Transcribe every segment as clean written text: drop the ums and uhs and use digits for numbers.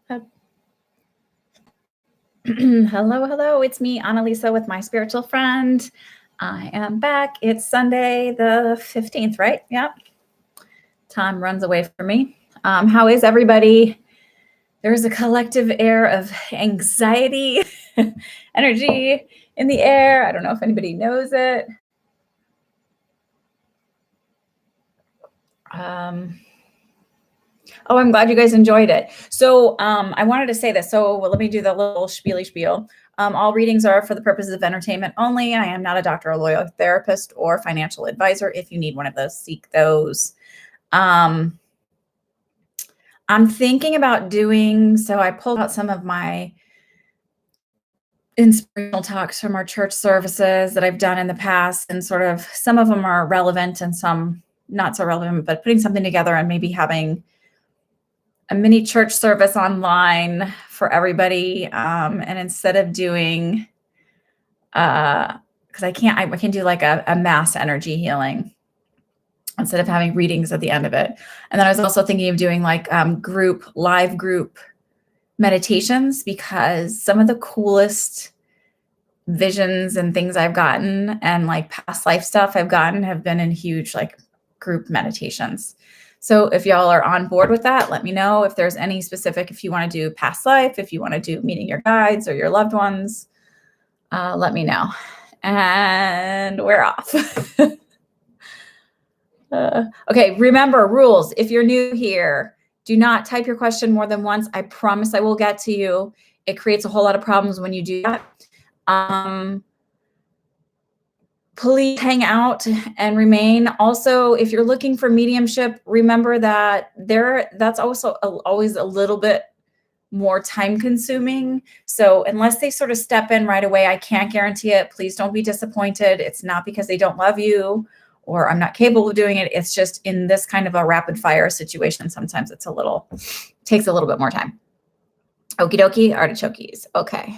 Hello, hello. It's me, Annalisa, with my spiritual friend. I am back. It's Sunday the 15th, right? Yep. Time runs away from me. How is everybody? There's a collective air of anxiety, energy in the air. I don't know if anybody knows it. Oh, I'm glad you guys enjoyed it. So I wanted to say this. So let me do the little spiel. All readings are for the purposes of entertainment only. I am not a doctor, or lawyer, therapist, or financial advisor. If you need one of those, seek those. I'm thinking about so I pulled out some of my inspirational talks from our church services that I've done in the past, and sort of some of them are relevant and some not so relevant, but putting something together and maybe having a mini church service online for everybody. And instead of doing, because I can do like a mass energy healing instead of having readings at the end of it. And then I was also thinking of doing like live group meditations, because some of the coolest visions and things I've gotten and like past life stuff I've gotten have been in huge like group meditations. So if y'all are on board with that, let me know. If there's any specific, if you want to do past life, if you want to do meeting your guides or your loved ones, let me know. And we're off. Okay, remember rules. If you're new here, do not type your question more than once. I promise I will get to you. It creates a whole lot of problems when you do that. Please hang out and remain. Also, if you're looking for mediumship, remember that that's also always a little bit more time consuming. So unless they sort of step in right away, I can't guarantee it. Please don't be disappointed. It's not because they don't love you or I'm not capable of doing it. It's just in this kind of a rapid fire situation, sometimes takes a little bit more time. Okie dokie, artichokes. Okay.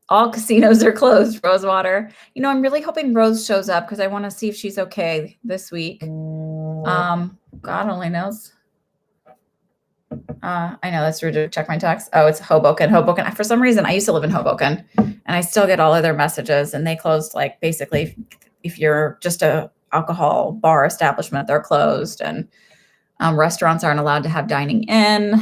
All casinos are closed, Rosewater. I'm really hoping Rose shows up because I want to see if she's okay this week. God only knows. I know that's rude to check my text. Oh, it's Hoboken. For some reason, I used to live in Hoboken, and I still get all of their messages. And they closed, like, basically, if you're just a alcohol bar establishment, they're closed, and restaurants aren't allowed to have dining in.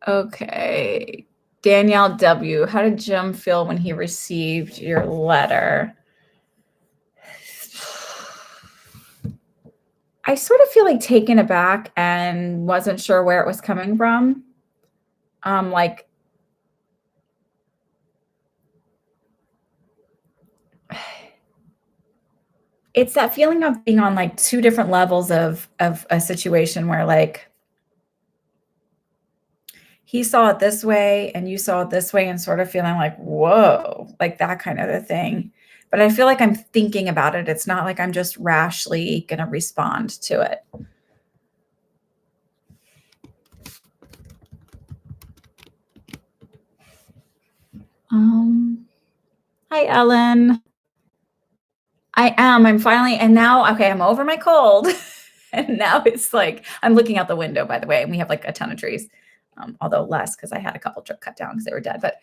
Okay. Danielle W., how did Jim feel when he received your letter? I sort of feel like taken aback and wasn't sure where it was coming from. It's that feeling of being on like two different levels of a situation where like he saw it this way and you saw it this way, and sort of feeling like, whoa, like that kind of a thing. But I feel like I'm thinking about it. It's not like I'm just rashly going to respond to it. Hi, Ellen. I am. I'm finally, and now, okay, I'm over my cold. And now it's like, I'm looking out the window, by the way, and we have like a ton of trees, although less because I had a couple cut down because they were dead. But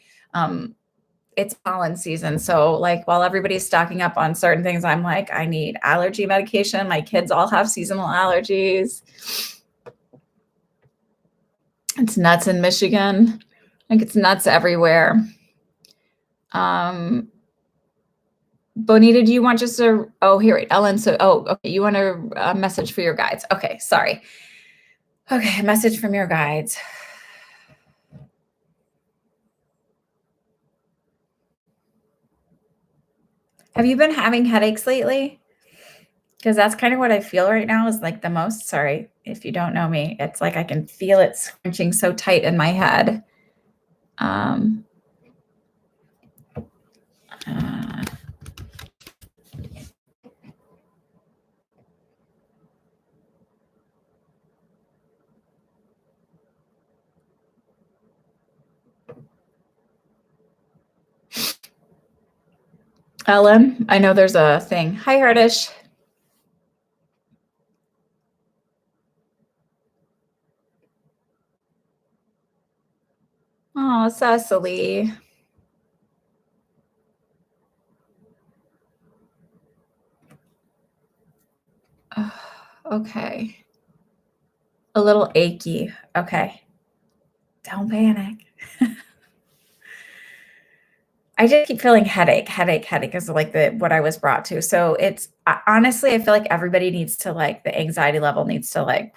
it's pollen season. So like while everybody's stocking up on certain things, I'm like, I need allergy medication. My kids all have seasonal allergies. It's nuts in Michigan. I think it's nuts everywhere. Bonita, do you want just Ellen, okay, you want a message for your guides. Okay, sorry. Okay, a message from your guides. Have you been having headaches lately? Because that's kind of what I feel right now is like the most. Sorry, if you don't know me, it's like I can feel it scrunching so tight in my head. Ellen, I know there's a thing. Hi, Hardish. Oh, Cecily. Okay. A little achy. Okay. Don't panic. I just keep feeling headache is like what I was brought to. So it's honestly, I feel like everybody needs to like the anxiety level needs to like,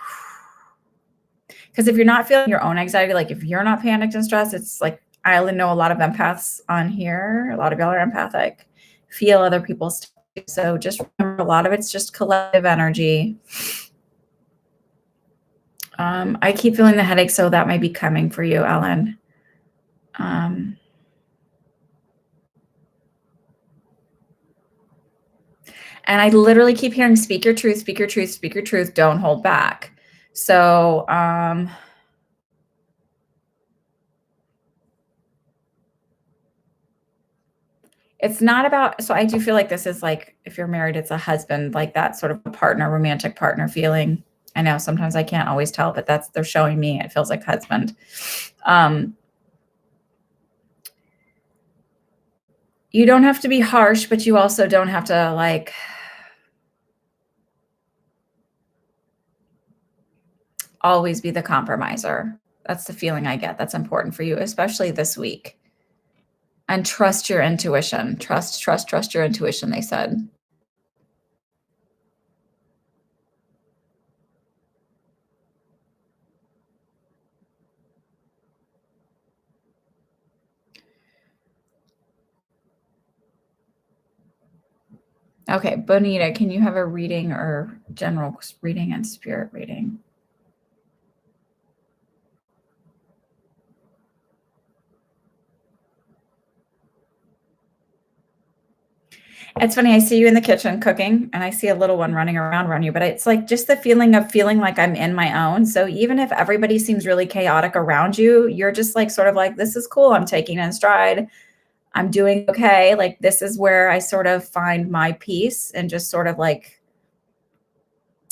because if you're not feeling your own anxiety, like if you're not panicked and stressed, it's like I only know a lot of empaths on here. A lot of y'all are empathic, feel other people's stuff. So just remember, a lot of it's just collective energy. I keep feeling the headache, so that might be coming for you, Ellen. And I literally keep hearing, speak your truth, speak your truth, speak your truth, don't hold back. So, it's not about, so I do feel like this is like, if you're married, it's a husband, like that sort of a partner, romantic partner feeling. I know sometimes I can't always tell, but they're showing me, it feels like husband. You don't have to be harsh, but you also don't have to like always be the compromiser. That's the feeling I get. That's important for you, especially this week. And trust your intuition. Trust your intuition, they said. Okay, Bonita, can you have a reading or general reading and spirit reading? It's funny, I see you in the kitchen cooking and I see a little one running around you, but it's like just the feeling of feeling like I'm in my own. So even if everybody seems really chaotic around you, you're just like sort of like, this is cool. I'm taking it in stride. I'm doing okay. Like this is where I sort of find my peace and just sort of like,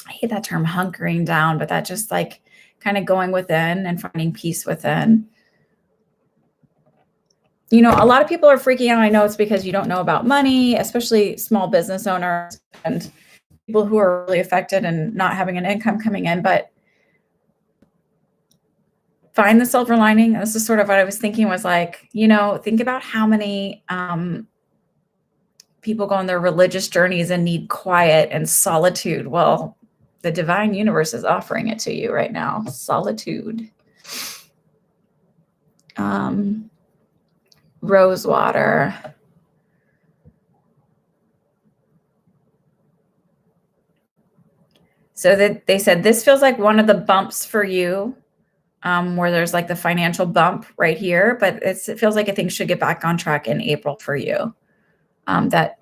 I hate that term hunkering down, but that just like kind of going within and finding peace within. You know, a lot of people are freaking out. I know it's because you don't know about money, especially small business owners and people who are really affected and not having an income coming in, but find the silver lining. This is sort of what I was thinking was like, you know, think about how many people go on their religious journeys and need quiet and solitude. Well, the divine universe is offering it to you right now. Solitude. Rosewater. So that they said this feels like one of the bumps for you, where there's like the financial bump right here, but it feels like things should get back on track in April for you. That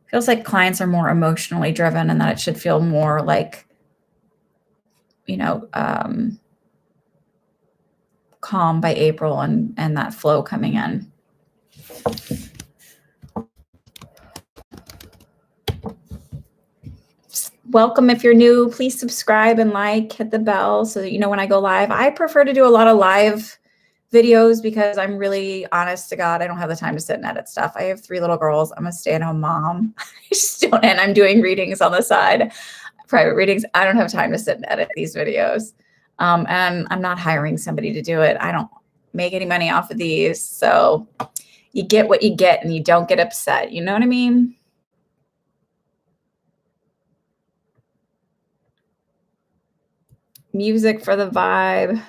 feels like clients are more emotionally driven and that it should feel more like, you know, calm by April and that flow coming in. Welcome. If you're new, please subscribe and like, hit the bell so that you know when I go live. I prefer to do a lot of live videos because I'm really honest to God, I don't have the time to sit and edit stuff. I have 3 little girls. I'm a stay-at-home mom. I just don't, and I'm doing readings on the side, private readings. I don't have time to sit and edit these videos. And I'm not hiring somebody to do it. I don't make any money off of these. So you get what you get and you don't get upset. You know what I mean? Music for the vibe.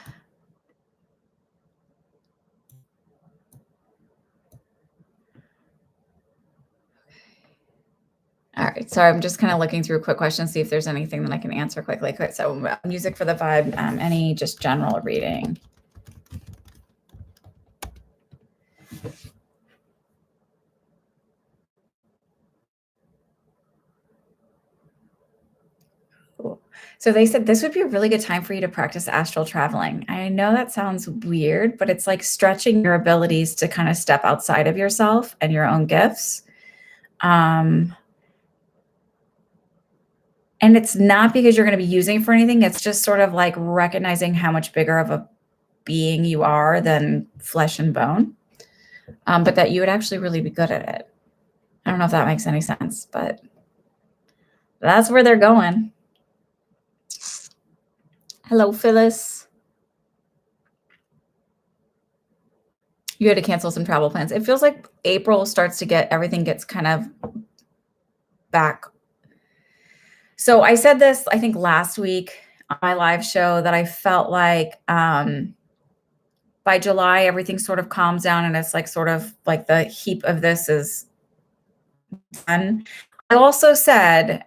All right. Sorry, I'm just kind of looking through quick questions, see if there's anything that I can answer quickly. So music for the vibe, any just general reading. Cool. So they said this would be a really good time for you to practice astral traveling. I know that sounds weird, but it's like stretching your abilities to kind of step outside of yourself and your own gifts. Um, and it's not because you're going to be using it for anything. It's just sort of like recognizing how much bigger of a being you are than flesh and bone, but that you would actually really be good at it. I don't know if that makes any sense, but that's where they're going. Hello, Phyllis. You had to cancel some travel plans. It feels like April starts to get, everything gets kind of back. So I said this, I think last week on my live show, that I felt like by July, everything sort of calms down and it's like sort of like the heap of this is done. I also said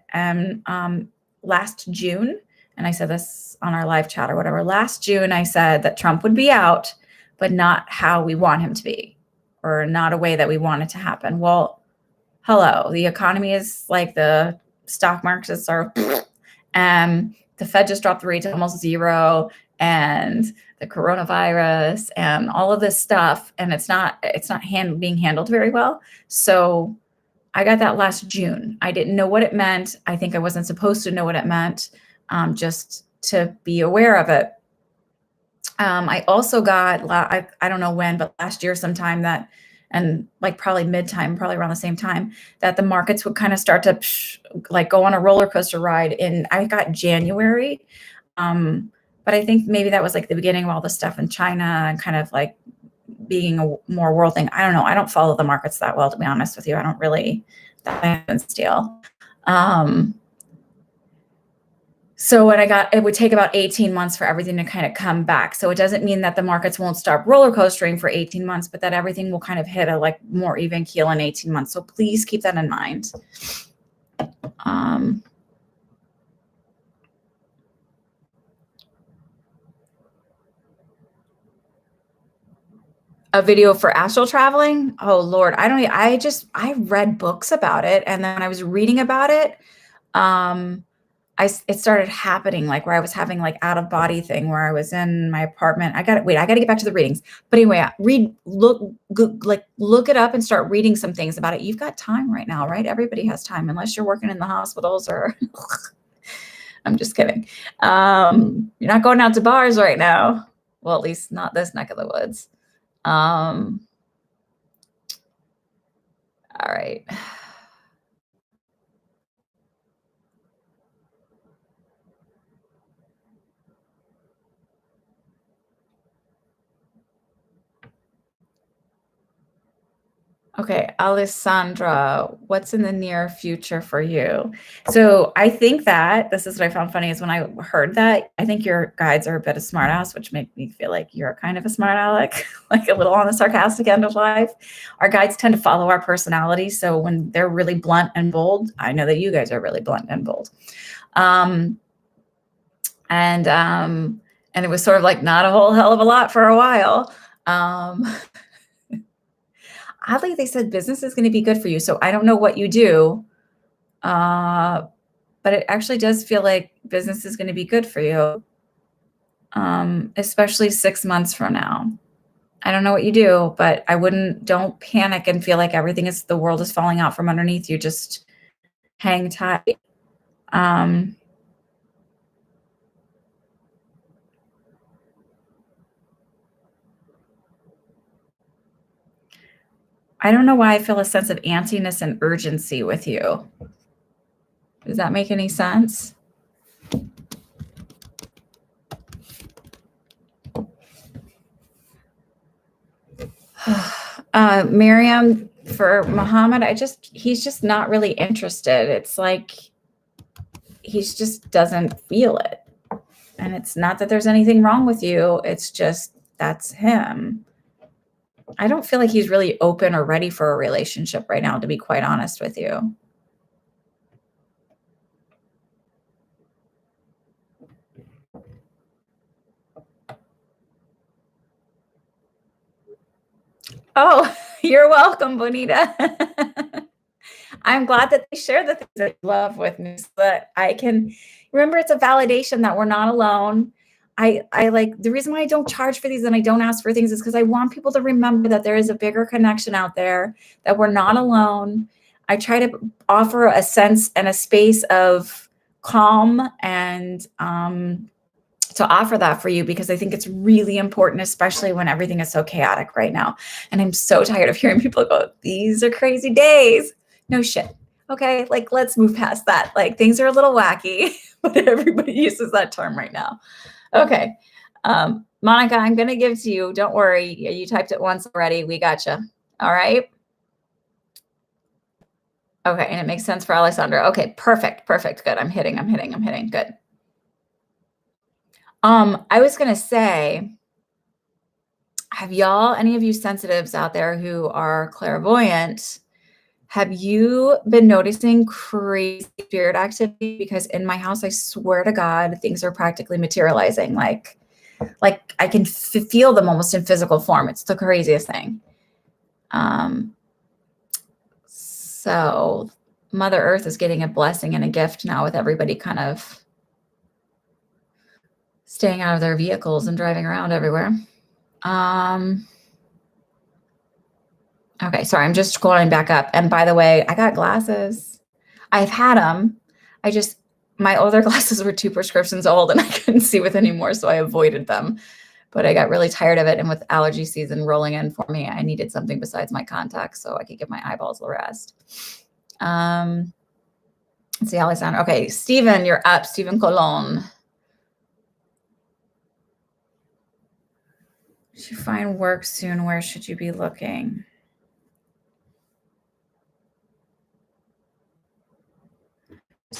last June, and I said this on our live chat or whatever, last June, I said that Trump would be out, but not how we want him to be, or not a way that we want it to happen. Well, hello, the economy is like, the stock markets are, the Fed just dropped the rate to almost zero, and the coronavirus and all of this stuff, and it's not being handled very well. So I got that last June. I didn't know what it meant. I think I wasn't supposed to know what it meant, just to be aware of it. I also got, I don't know when, but last year sometime, that, and like probably mid-time, probably around the same time, that the markets would kind of start to like go on a roller coaster ride in, I got January. But I think maybe that was like the beginning of all the stuff in China and kind of like being a more world thing. I don't know. I don't follow the markets that well, to be honest with you. I don't really, that happens still. So what I got, it would take about 18 months for everything to kind of come back. So it doesn't mean that the markets won't stop roller coastering for 18 months, but that everything will kind of hit a like more even keel in 18 months. So please keep that in mind. A video for astral traveling? Oh Lord, I read books about it, and then I was reading about it. It started happening, like where I was having like out of body thing, where I was in my apartment. I got to get back to the readings. But anyway, look it up and start reading some things about it. You've got time right now, right? Everybody has time, unless you're working in the hospitals or I'm just kidding. You're not going out to bars right now. Well, at least not this neck of the woods. All right. Okay, Alessandra, what's in the near future for you? So I think that this is what I found funny is when I heard that, I think your guides are a bit of smart ass, which make me feel like you're kind of a smart aleck, like a little on the sarcastic end of life. Our guides tend to follow our personality. So when they're really blunt and bold, I know that you guys are really blunt and bold. And it was sort of like not a whole hell of a lot for a while. Oddly, they said business is going to be good for you. So I don't know what you do, but it actually does feel like business is going to be good for you, especially 6 months from now. I don't know what you do, but don't panic and feel like the world is falling out from underneath you. Just hang tight. I don't know why I feel a sense of antsiness and urgency with you. Does that make any sense? Miriam, for Muhammad, he's just not really interested. It's like he just doesn't feel it. And it's not that there's anything wrong with you. It's just that's him. I don't feel like he's really open or ready for a relationship right now, to be quite honest with you. Oh, you're welcome, Bonita. I'm glad that they share the things that you love with me so that I can remember it's a validation that we're not alone. I like the reason why I don't charge for these and I don't ask for things is because I want people to remember that there is a bigger connection out there, that we're not alone. I try to offer a sense and a space of calm and to offer that for you because I think it's really important, especially when everything is so chaotic right now. And I'm so tired of hearing people go, these are crazy days. No shit. Okay. Like, let's move past that. Like, things are a little wacky, but everybody uses that term right now. Okay. Monica, I'm going to give to you. Don't worry. You typed it once already. We got you. All right. Okay. And it makes sense for Alessandra. Okay. Perfect. Perfect. Good. I'm hitting. Good. I was going to say, have y'all, any of you sensitives out there who are clairvoyant, have you been noticing crazy spirit activity? Because in my house, I swear to God, things are practically materializing. Like I can feel them almost in physical form. It's the craziest thing. So Mother Earth is getting a blessing and a gift now with everybody kind of staying out of their vehicles and driving around everywhere. Okay, sorry, I'm just scrolling back up. And by the way, I got glasses. I've had them. My older glasses were 2 prescriptions old and I couldn't see with anymore, so I avoided them. But I got really tired of it. And with allergy season rolling in for me, I needed something besides my contacts so I could give my eyeballs a rest. Let's see how I sound. Okay, Stephen, you're up. Stephen Colon. Should you find work soon? Where should you be looking?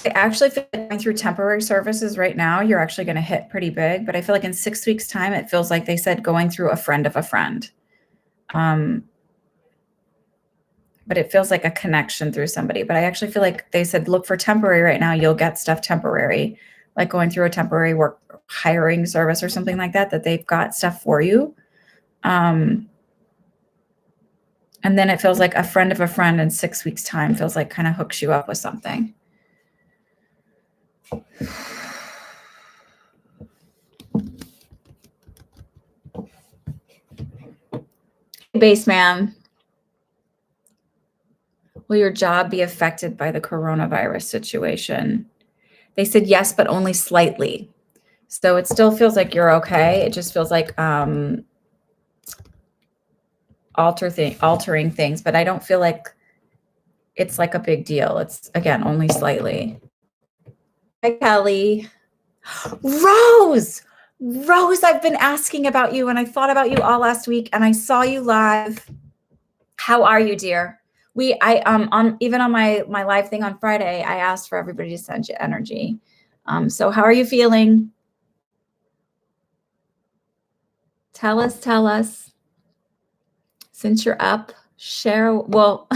I actually feel like going through temporary services right now, you're actually going to hit pretty big. But I feel like in 6 weeks' time, it feels like they said going through a friend of a friend. But it feels like a connection through somebody. But I actually feel like they said, look for temporary right now. You'll get stuff temporary, like going through a temporary work hiring service or something like that, that they've got stuff for you. And then it feels like a friend of a friend in 6 weeks' time feels like kind of hooks you up with something. Baseman, will your job be affected by the coronavirus situation? They said yes, but only slightly. So it still feels like you're okay. It just feels like altering things, but I don't feel like it's like a big deal. It's, again, only slightly. Hi, Kelly. Rose, I've been asking about you and I thought about you all last week and I saw you live. How are you, dear? Even on my live thing on Friday, I asked for everybody to send you energy. So how are you feeling? Tell us. Since you're up, share. Well,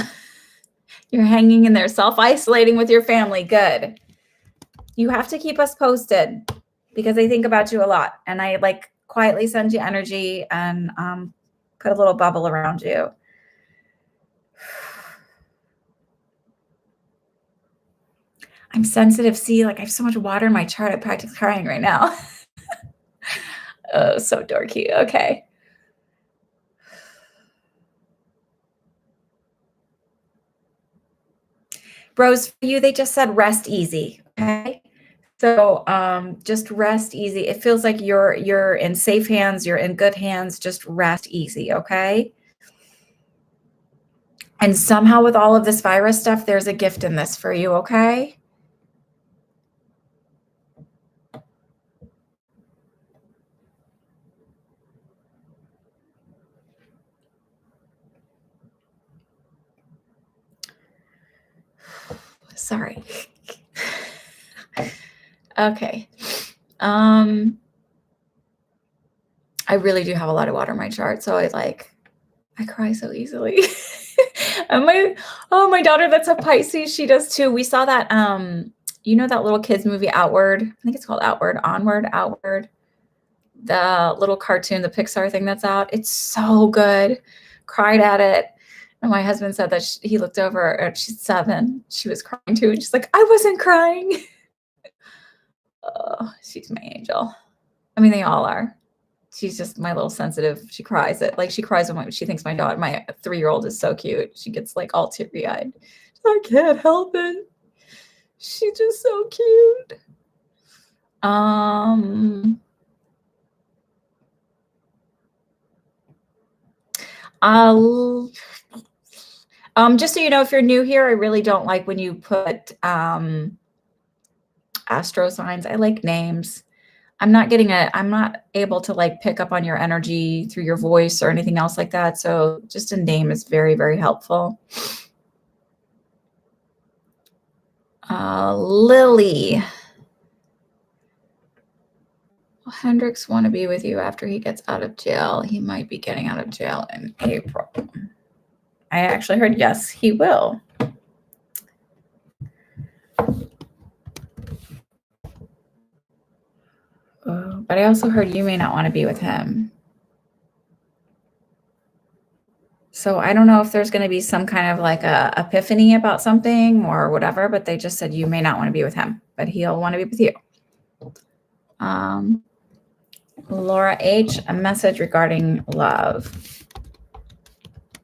you're hanging in there, self-isolating with your family. Good. You have to keep us posted because I think about you a lot and I like quietly send you energy and put a little bubble around you. I'm sensitive. See, like I have so much water in my chart. I'm practically crying right now. Oh, so dorky. Okay. Rose, for you, they just said rest easy. Okay. So just rest easy. It feels like you're in safe hands. You're in good hands. Just rest easy. Okay. And somehow with all of this virus stuff, there's a gift in this for you. Okay. Sorry. Okay. I really do have a lot of water in my chart, so I cry so easily. And my daughter that's a Pisces, she does too. We saw that you know that little kids movie Outward? I think it's called Outward. The little cartoon, the Pixar thing that's out. It's so good. Cried at it. And my husband said that he looked over and she's 7. She was crying too. And she's like, I wasn't crying. Oh, she's my angel. I mean, they all are. She's just my little sensitive. She cries it like she cries when she thinks my 3-year-old is so cute. She gets like all teary eyed. I can't help it. She's just so cute. I'll just so you know, if you're new here, I really don't like when you put astro signs. I like names. I'm not able to like pick up on your energy through your voice or anything else like that. So just a name is very, very helpful. Lily. Will Hendrix want to be with you after he gets out of jail? He might be getting out of jail in April. I actually heard yes, he will. But I also heard you may not want to be with him. So I don't know if there's going to be some kind of like a epiphany about something or whatever, but they just said you may not want to be with him, but he'll want to be with you. Laura H., a message regarding love.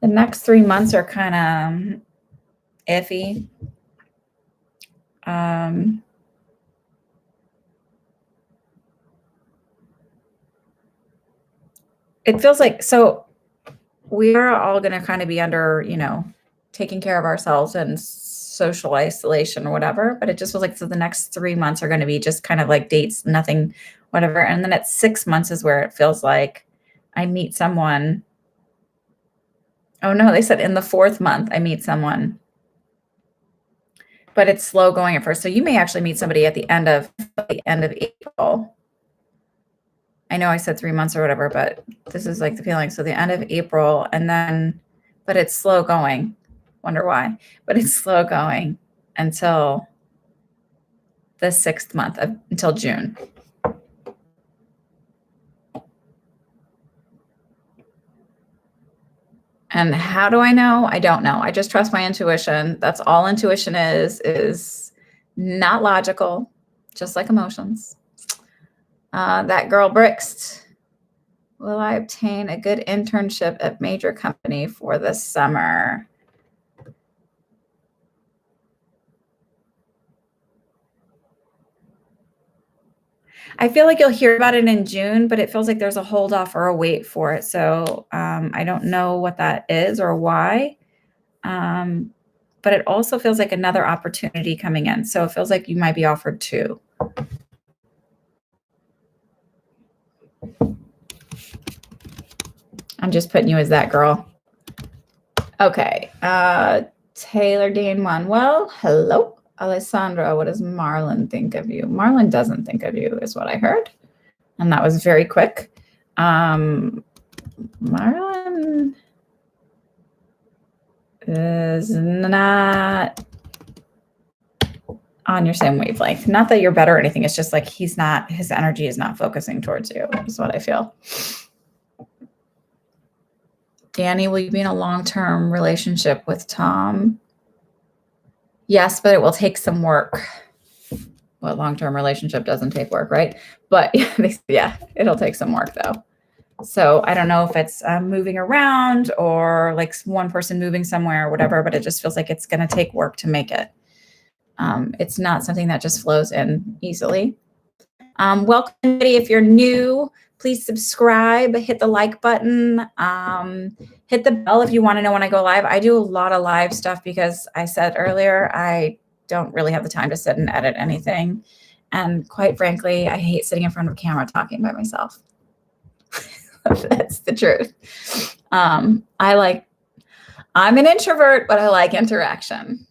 The next 3 months are kind of iffy. It feels like, so we are all going to kind of be under, taking care of ourselves and social isolation or whatever, but it just feels like so the next 3 months are going to be just kind of like dates, nothing, whatever. And then at 6 months is where it feels like I meet someone. Oh no, they said in the 4th month I meet someone, but it's slow going at first. So you may actually meet somebody at the end of April. I know I said 3 months or whatever, but this is like the feeling. So the end of April, and then, but it's slow going. Wonder why, but it's slow going until the 6th month until June. And how do I know? I don't know. I just trust my intuition. That's all intuition is not logical, just like emotions. That girl Brixt. Will I obtain a good internship at major company for the summer? I feel like you'll hear about it in June, but it feels like there's a hold off or a wait for it. So I don't know what that is or why. But it also feels like another opportunity coming in. So it feels like you might be offered 2. I'm just putting you as that girl. Okay. Taylor Dean Manuel. Hello. Alessandra, what does Marlon think of you? Marlon doesn't think of you, is what I heard. And that was very quick. Marlon is not on your same wavelength. Not that you're better or anything. It's just like his energy is not focusing towards you, is what I feel. Danny, will you be in a long-term relationship with Tom? Yes, but it will take some work. Well, long-term relationship doesn't take work, right? But yeah, it'll take some work though. So I don't know if it's moving around or like one person moving somewhere or whatever, but it just feels like it's going to take work to make it. It's not something that just flows in easily. Welcome, everybody. If you're new, please subscribe, hit the like button, hit the bell if you want to know when I go live. I do a lot of live stuff because I said earlier, I don't really have the time to sit and edit anything. And quite frankly, I hate sitting in front of a camera talking by myself. That's the truth. I'm an introvert, but I like interaction.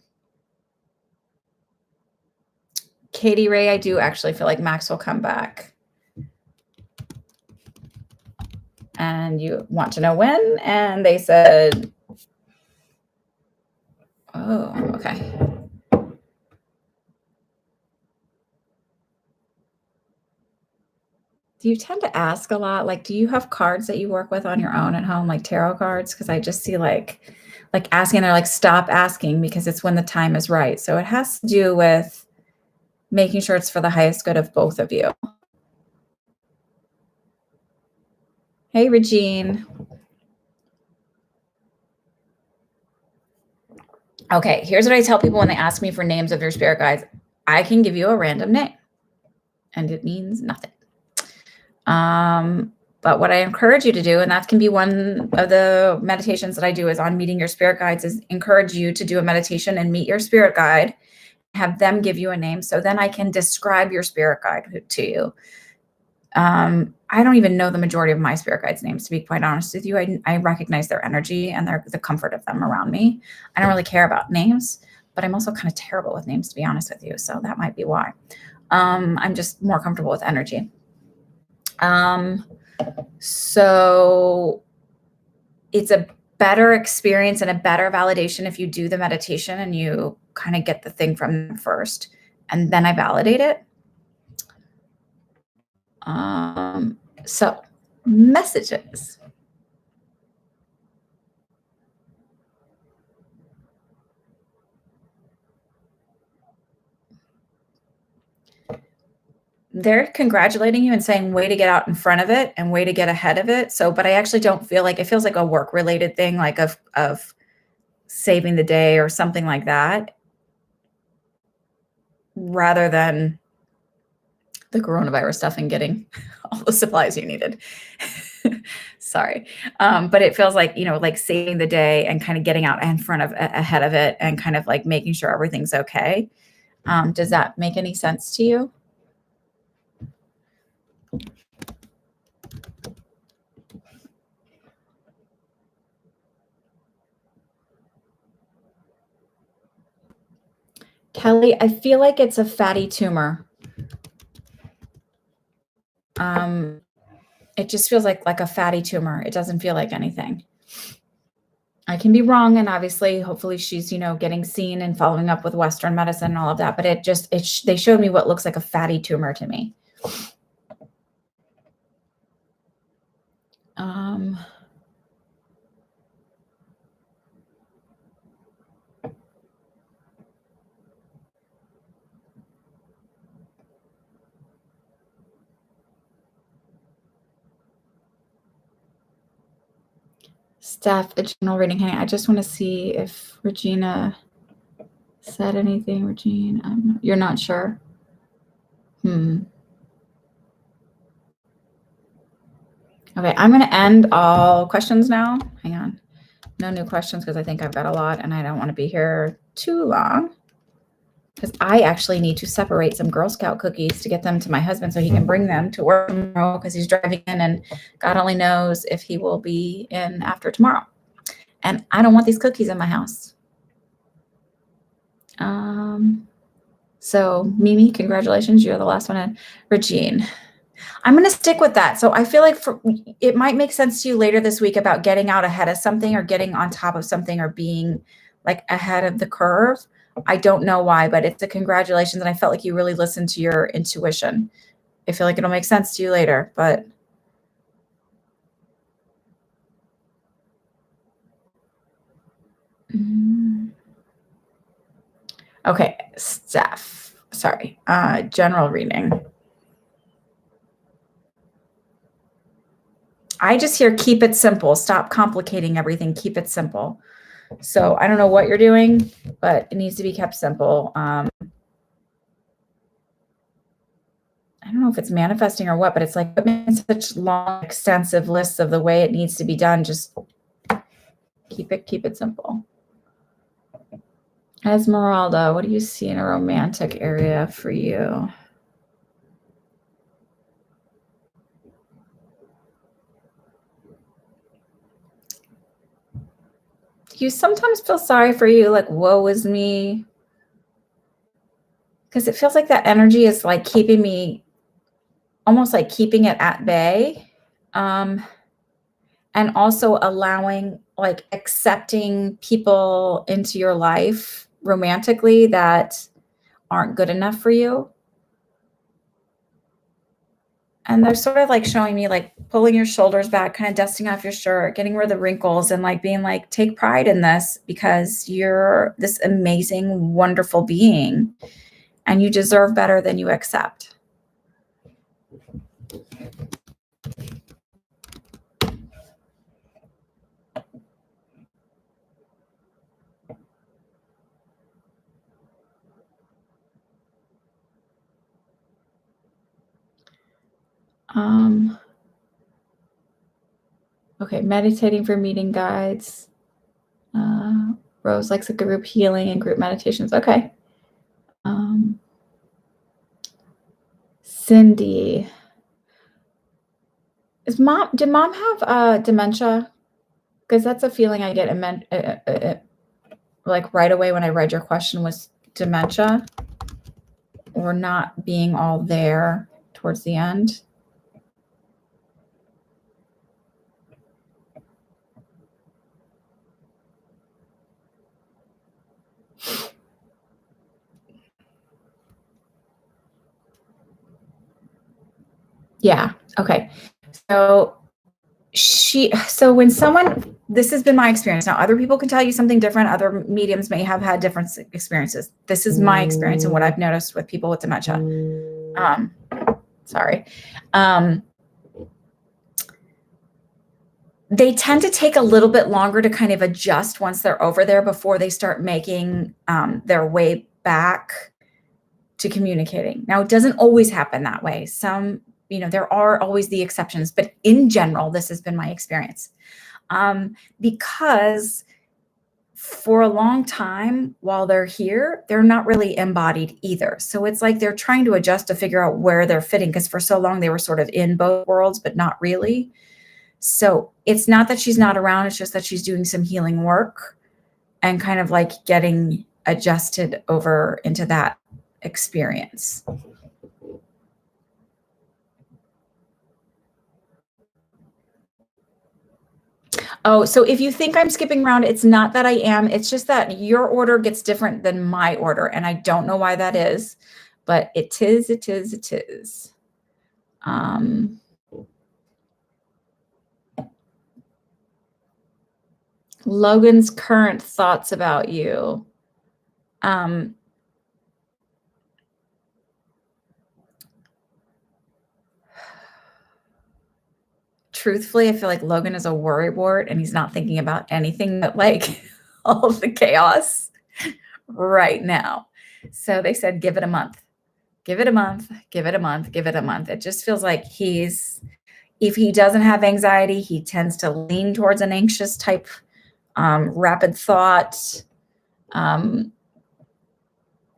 Katie Ray, I do actually feel like Max will come back. And you want to know when? And they said, oh, okay. Do you tend to ask a lot? Like, do you have cards that you work with on your own at home, like tarot cards? Because I just see like like asking, they're like, stop asking because it's when the time is right. So it has to do with making sure it's for the highest good of both of you. Hey, Regine. Okay, here's what I tell people when they ask me for names of your spirit guides. I can give you a random name and it means nothing. But what I encourage you to do, and that can be one of the meditations that I do is on meeting your spirit guides, is encourage you to do a meditation and meet your spirit guide, have them give you a name. So then I can describe your spirit guide to you. I don't even know the majority of my spirit guides' names, to be quite honest with you. I recognize their energy and the comfort of them around me. I don't really care about names, but I'm also kind of terrible with names, to be honest with you. So that might be why. I'm just more comfortable with energy. So it's a better experience and a better validation if you do the meditation and you kind of get the thing from them first, and then I validate it. So messages. They're congratulating you and saying, way to get out in front of it and way to get ahead of it. So, but I actually don't feel like it feels like a work related thing, like of saving the day or something like that, rather than the coronavirus stuff and getting all the supplies you needed. Sorry. But it feels like, like saving the day and kind of getting out in front of ahead of it and kind of like making sure everything's okay. Does that make any sense to you? Kelly, I feel like it's a fatty tumor. It just feels like a fatty tumor. It doesn't feel like anything. I can be wrong. And obviously, hopefully she's, getting seen and following up with Western medicine and all of that. But they showed me what looks like a fatty tumor to me. Steph, a general reading, honey. I just want to see if Regina said anything. Regine, you're not sure? Okay, I'm going to end all questions now. Hang on. No new questions because I think I've got a lot and I don't want to be here too long. Because I actually need to separate some Girl Scout cookies to get them to my husband so he can bring them to work tomorrow because he's driving in and God only knows if he will be in after tomorrow. And I don't want these cookies in my house. So Mimi, congratulations. You're the last one in. Regine, I'm going to stick with that. So I feel like it might make sense to you later this week about getting out ahead of something or getting on top of something or being like ahead of the curve. I don't know why, but it's a congratulations. And I felt like you really listened to your intuition. I feel like it'll make sense to you later, but. Okay, Steph, sorry, general reading. I just hear keep it simple. Stop complicating everything. Keep it simple. So I don't know what you're doing, but it needs to be kept simple. I don't know if it's manifesting or what, but it's like such long, extensive lists of the way it needs to be done. Just keep it simple. Esmeralda, what do you see in a romantic area for you? Do you sometimes feel sorry for you, like, woe is me? Because it feels like that energy is like keeping me, almost like keeping it at bay. And also allowing, like, accepting people into your life romantically that aren't good enough for you. And they're sort of like showing me like pulling your shoulders back, kind of dusting off your shirt, getting rid of the wrinkles, and like being like, take pride in this because you're this amazing, wonderful being and you deserve better than you accept. Okay, meditating for meeting guides. Rose likes a group healing and group meditations. Okay. Cindy. Did mom have dementia? Because that's a feeling I get like right away when I read your question was dementia or not being all there towards the end. Yeah. Okay. So when someone, this has been my experience. Now, other people can tell you something different. Other mediums may have had different experiences. This is my experience and what I've noticed with people with dementia. They tend to take a little bit longer to kind of adjust once they're over there before they start making their way back to communicating. Now, it doesn't always happen that way. There are always the exceptions, but in general, this has been my experience. Because for a long time while they're here, they're not really embodied either. So it's like they're trying to adjust to figure out where they're fitting, because for so long they were sort of in both worlds, but not really. So it's not that she's not around, it's just that she's doing some healing work and kind of like getting adjusted over into that experience. Oh, so if you think I'm skipping around, it's not that I am. It's just that your order gets different than my order. And I don't know why that is, but it is. Logan's current thoughts about you. Truthfully, I feel like Logan is a worrywart and he's not thinking about anything but like all of the chaos right now. So they said, give it a month, give it a month, give it a month, give it a month. It just feels like if he doesn't have anxiety, he tends to lean towards an anxious type, rapid thought, going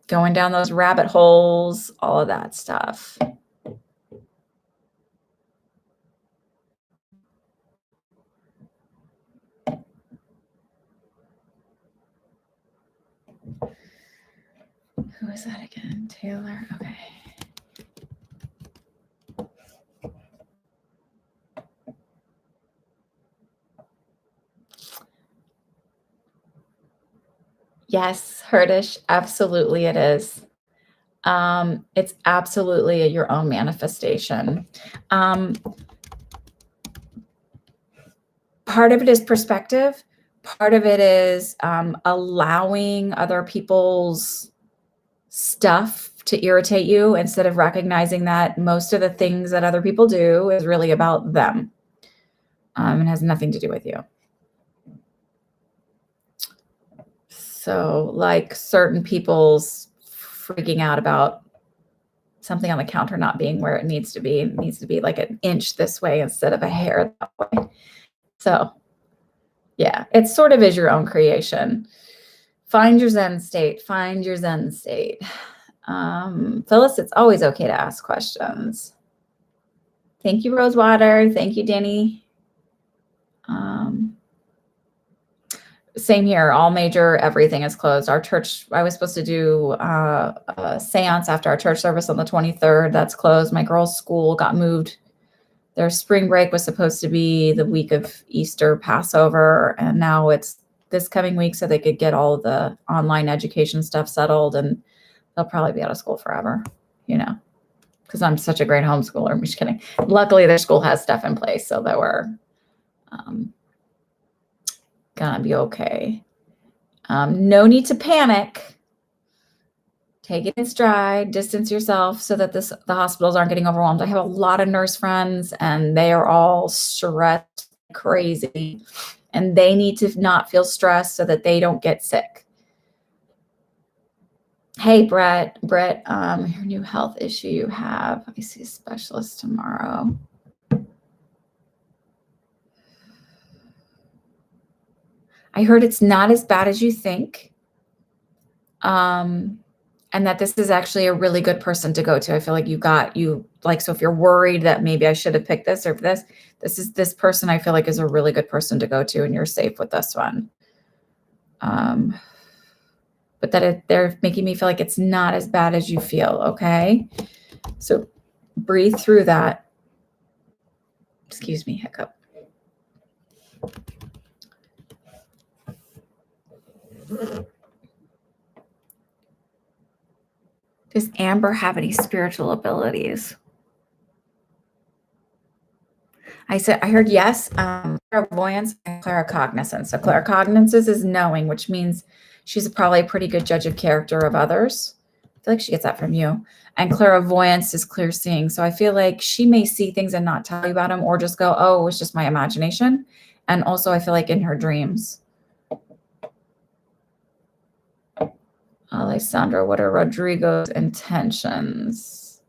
down those rabbit holes, all of that stuff. Who is that again? Taylor. Okay. Yes, Herdish, absolutely it is. It's absolutely your own manifestation. Part of it is perspective. Part of it is allowing other people's stuff to irritate you instead of recognizing that most of the things that other people do is really about them and has nothing to do with you. So like certain people's freaking out about something on the counter not being where it needs to be. It needs to be like an inch this way instead of a hair that way. So yeah, it sort of is your own creation. Find your Zen state. Find your Zen state. Phyllis, it's always okay to ask questions. Thank you, Rosewater. Thank you, Danny. Same here. All major, everything is closed. Our church, I was supposed to do a seance after our church service on the 23rd. That's closed. My girls' school got moved. Their spring break was supposed to be the week of Easter, Passover, and now it's this coming week so they could get all of the online education stuff settled, and they'll probably be out of school forever, you know. because I'm such a great homeschooler. I'm just kidding. Luckily, their school has stuff in place so that we're gonna be okay. No need to panic. Take it in stride, distance yourself so that the hospitals aren't getting overwhelmed. I have a lot of nurse friends and they are all stressed crazy and they need to not feel stressed so that they don't get sick. Hey, Brett, your new health issue you have. I see a specialist tomorrow. I heard it's not as bad as you think. And that this is actually a really good person to go to. I feel like so if you're worried that maybe I should have picked this or this person I feel like is a really good person to go to and you're safe with this one. But they're making me feel like it's not as bad as you feel, okay? So breathe through that. Excuse me, hiccup. Does Amber have any spiritual abilities? I heard yes, clairvoyance and claircognizance. So claircognizance is knowing, which means she's probably a pretty good judge of character of others. I feel like she gets that from you. And clairvoyance is clear seeing. So I feel like she may see things and not tell you about them or just go, oh, it was just my imagination. And also I feel like in her dreams. Alessandra, what are Rodrigo's intentions?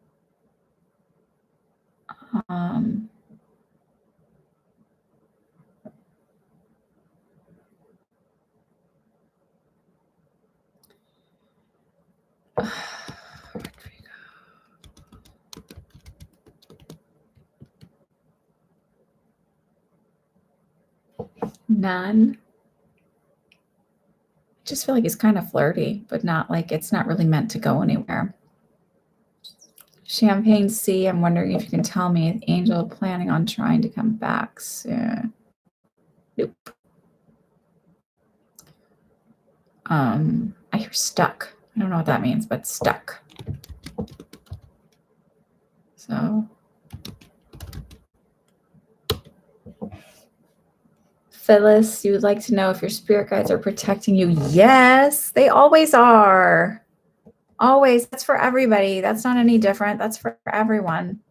9. I just feel like he's kind of flirty, but not like it's not really meant to go anywhere. Champagne C, I'm wondering if you can tell me if Angel planning on trying to come back soon. Nope. I hear stuck. I don't know what that means, but stuck. So Phyllis, you would like to know if your spirit guides are protecting you. Yes, they always are. Always. That's for everybody. That's not any different. That's for everyone.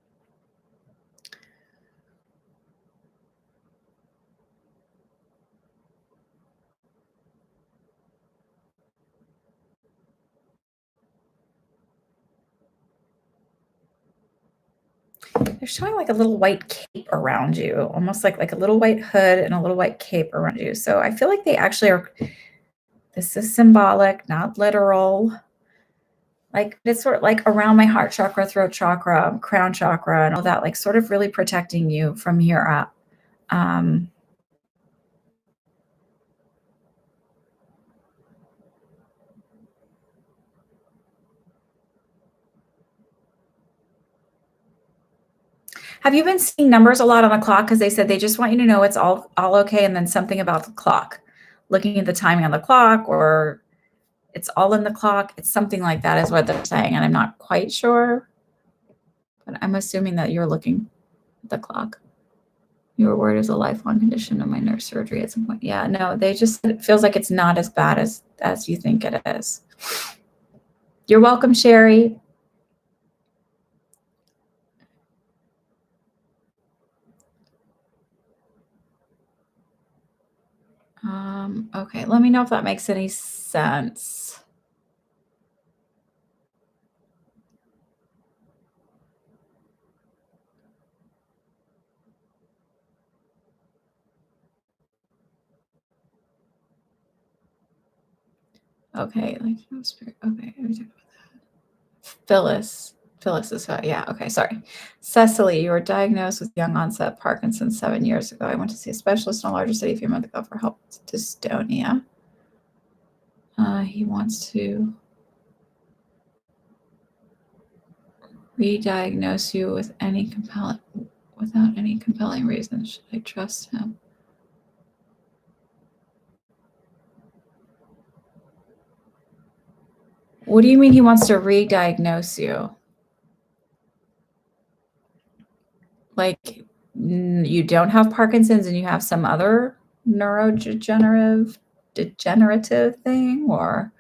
They're showing like a little white cape around you, almost like a little white hood and a little white cape around you. So I feel like they actually are, this is symbolic, not literal. Like it's sort of like around my heart chakra, throat chakra, crown chakra, and all that, like sort of really protecting you from here up. Have you been seeing numbers a lot on the clock? Because they said they just want you to know it's all okay, and then something about the clock. Looking at the timing on the clock, or it's all in the clock. It's something like that is what they're saying, and I'm not quite sure. But I'm assuming that you're looking at the clock. You were worried as a lifelong condition of my nerve surgery at some point. Yeah, no, it feels like it's not as bad as you think it is. You're welcome, Sherry. Okay, let me know if that makes any sense. Okay, like no spirit. Okay, let me talk about that. Phyllis is yeah. Okay, sorry. Cecily, you were diagnosed with young onset Parkinson's 7 years ago. I went to see a specialist in a larger city a few months ago for help with dystonia. He wants to re-diagnose you without any compelling reason. Should I trust him? What do you mean he wants to re-diagnose you? like you don't have Parkinson's and you have some other neurodegenerative thing, or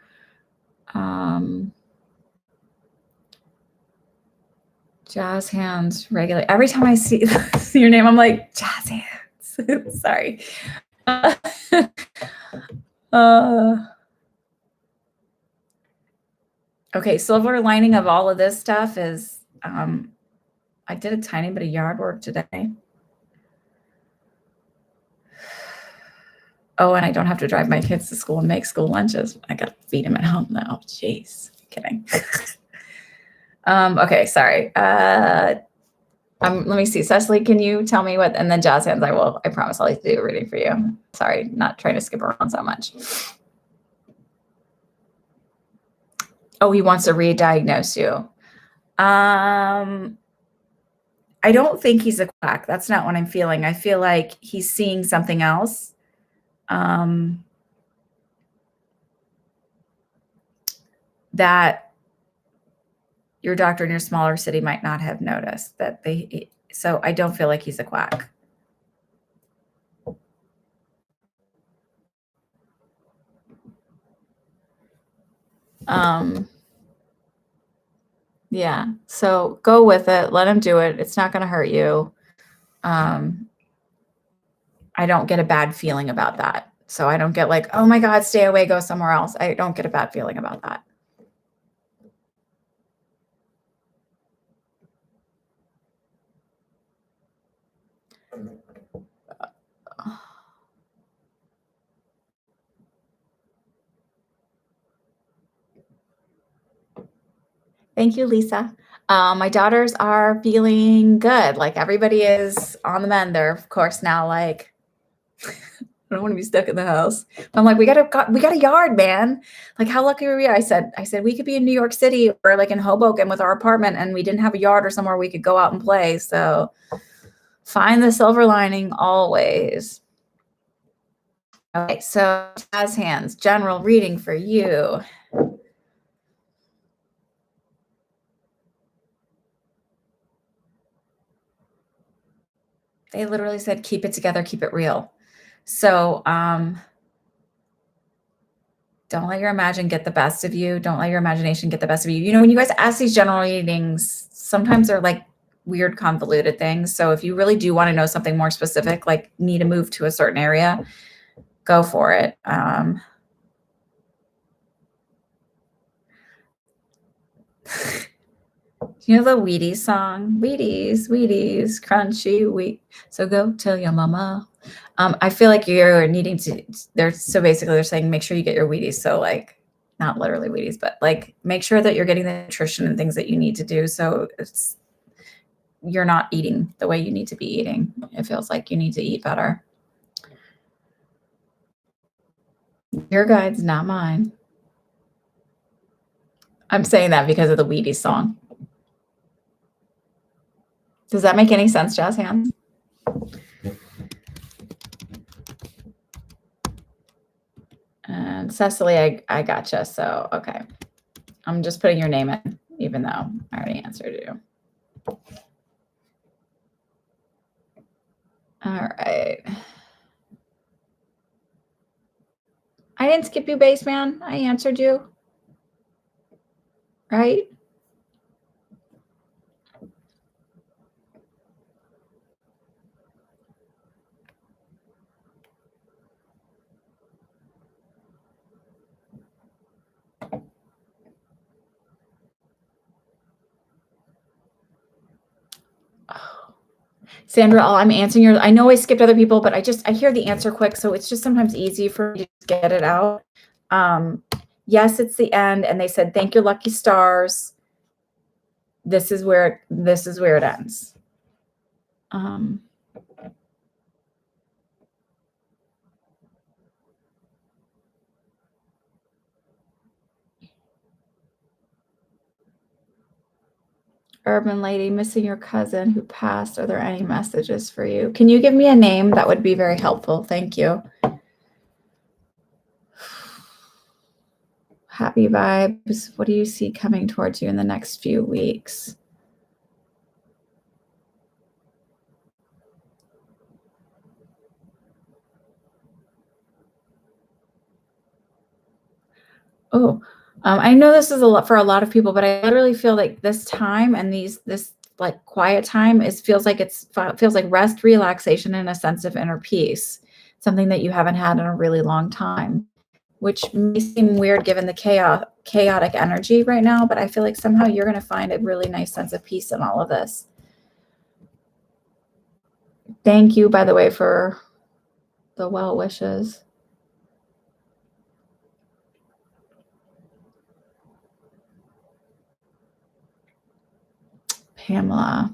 jazz hands regularly. Every time I see your name, I'm like, jazz hands. Sorry. Okay, silver lining of all of this stuff is I did a tiny bit of yard work today. Oh, and I don't have to drive my kids to school and make school lunches. I got to feed them at home now. Jeez, kidding. Okay, sorry. Let me see. Cecily, can you tell me what, and then jazz hands, I promise I'll do a reading for you. Sorry, not trying to skip around so much. Oh, he wants to re-diagnose you. I don't think he's a quack. That's not what I'm feeling. I feel like he's seeing something else. That your doctor in your smaller city might not have noticed that so I don't feel like he's a quack. Yeah, so go with it. Let him do it. It's not going to hurt you. I don't get a bad feeling about that. So I don't get like, oh my God, stay away, go somewhere else. I don't get a bad feeling about that. Thank you, Lisa. My daughters are feeling good. Like everybody is on the mend. They're of course now like, I don't want to be stuck in the house. But I'm like, we got a yard, man. Like, how lucky were we? I said, we could be in New York City or like in Hoboken with our apartment, and we didn't have a yard or somewhere we could go out and play. So find the silver lining always. Okay, so jazz hands, general reading for you. They literally said, keep it together, keep it real. So don't let your imagination get the best of you. Don't let your imagination get the best of you. You know, when you guys ask these general readings, sometimes they're like weird, convoluted things. So if you really do want to know something more specific, like need to move to a certain area, go for it. You know the Wheaties song? Wheaties, Wheaties, crunchy wheat. So go tell your mama. I feel like you're needing to, so basically they're saying, make sure you get your Wheaties. So like, not literally Wheaties, but like make sure that you're getting the nutrition and things that you need to do. So you're not eating the way you need to be eating. It feels like you need to eat better. Your guide's not mine. I'm saying that because of the Wheaties song. Does that make any sense, Jazz Hands? And Cecily, I gotcha. So, okay. I'm just putting your name in, even though I already answered you. All right. I didn't skip you, Baseman. I answered you. Right? Sandra, I'm answering your, I know I skipped other people, but I hear the answer quick. So it's just sometimes easy for me to get it out. Yes, it's the end. And they said, thank your lucky stars. This is where it ends. Urban lady, missing your cousin who passed. Are there any messages for you? Can you give me a name? That would be very helpful. Thank you. Happy vibes. What do you see coming towards you in the next few weeks? Oh, I know this is a lot for a lot of people, but I literally feel like this time and this like quiet time feels like feels like rest, relaxation, and a sense of inner peace, something that you haven't had in a really long time, which may seem weird given the chaotic energy right now, but I feel like somehow you're going to find a really nice sense of peace in all of this. Thank you, by the way, for the well wishes. Pamela.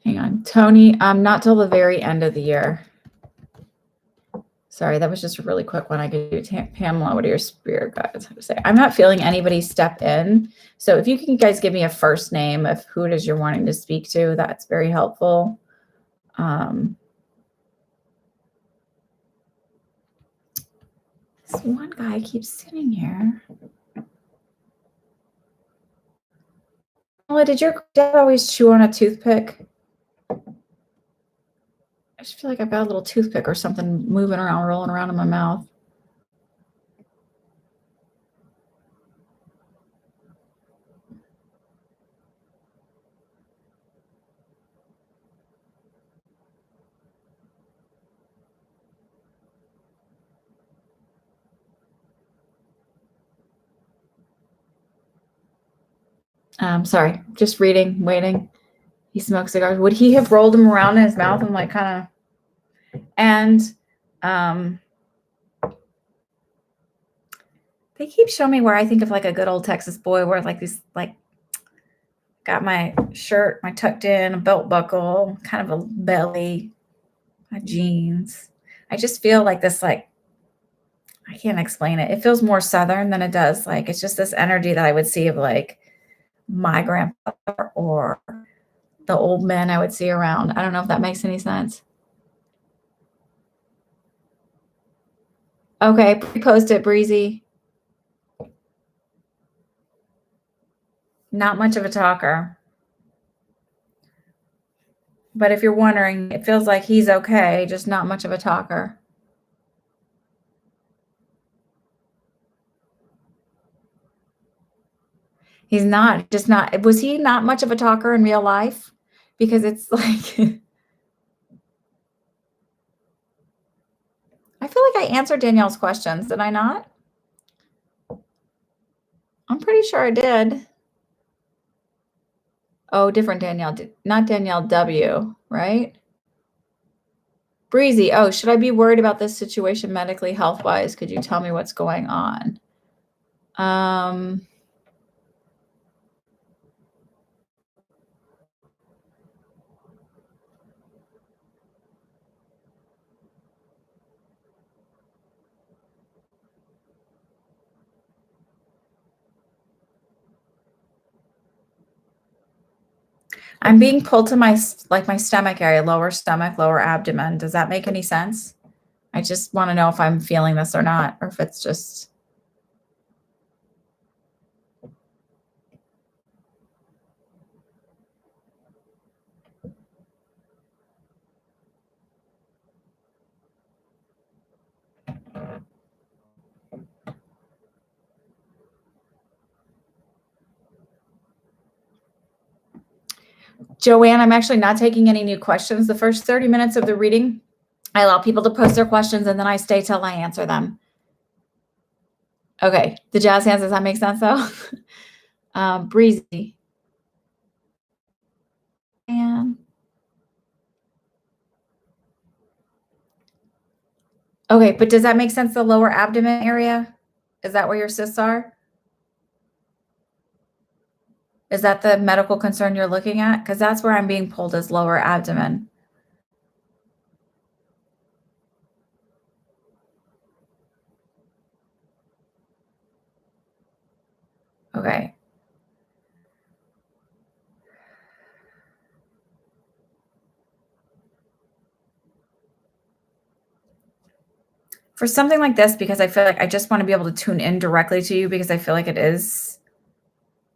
Hang on. Tony, not till the very end of the year. Sorry, that was just a really quick one I could do. Pamela, what do your spirit guides have to say? I'm not feeling anybody step in. So if you can guys give me a first name of who it is you're wanting to speak to, that's very helpful. This one guy keeps sitting here. Pamela, did your dad always chew on a toothpick? I just feel like I've got a little toothpick or something moving around, rolling around in my mouth. Sorry, just reading, waiting. He smokes cigars. Would he have rolled them around in his mouth and like kind of, and they keep showing me where I think of like a good old Texas boy where like these, like got my shirt, my tucked in, a belt buckle, kind of a belly, my jeans. I just feel like this, like, I can't explain it. It feels more Southern than it does. Like, it's just this energy that I would see of like my grandfather or the old men I would see around. I don't know if that makes any sense. Okay, post it, Breezy. Not much of a talker. But if you're wondering, it feels like he's okay, just not much of a talker. He's not, just not, was he not much of a talker in real life? Because it's like, I feel like I answered Danielle's questions. Did I not? I'm pretty sure I did. Oh, different Danielle, not Danielle W, right? Breezy, oh, should I be worried about this situation medically, health-wise? Could you tell me what's going on? I'm being pulled to my stomach area, lower stomach, lower abdomen. Does that make any sense? I just want to know if I'm feeling this or not, or if it's just. Joanne, I'm actually not taking any new questions. The first 30 minutes of the reading, I allow people to post their questions and then I stay till I answer them. Okay, the jazz hands, does that make sense though? Breezy. And okay, but does that make sense, the lower abdomen area? Is that where your cysts are? Is that the medical concern you're looking at? Because that's where I'm being pulled, as lower abdomen. Okay. For something like this, because I feel like I just want to be able to tune in directly to you, because I feel like it is,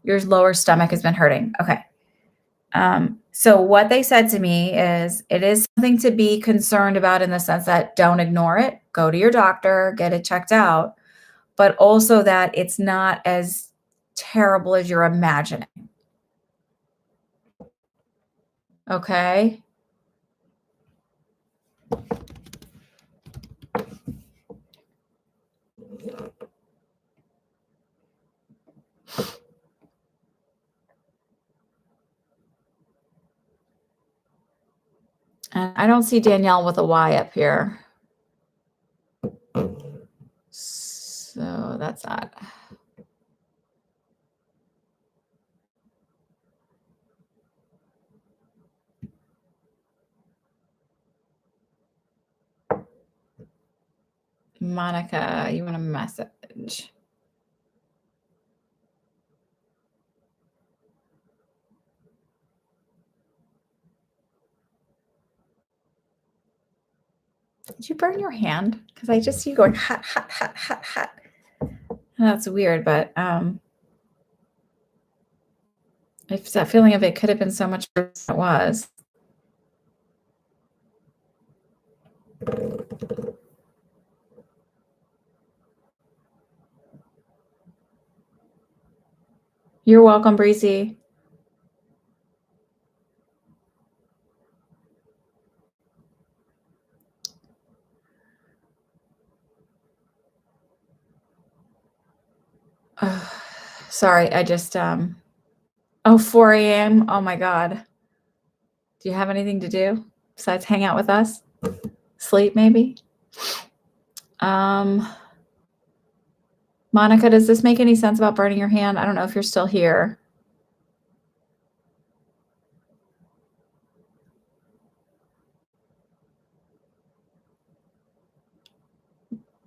your lower stomach has been hurting. Okay. So what they said to me is it is something to be concerned about in the sense that don't ignore it, go to your doctor, get it checked out, but also that it's not as terrible as you're imagining. Okay. And I don't see Danielle with a Y up here. So that's that. Monica, you want a message? Did you burn your hand? Because I just see you going hot, hot, hot, hot, hot. That's weird, but if that feeling of it could have been so much worse than it was. You're welcome, Breezy. Sorry, I just 4 a.m. Oh my God. Do you have anything to do besides hang out with us? Sleep, maybe? Monica, does this make any sense about burning your hand? I don't know if you're still here.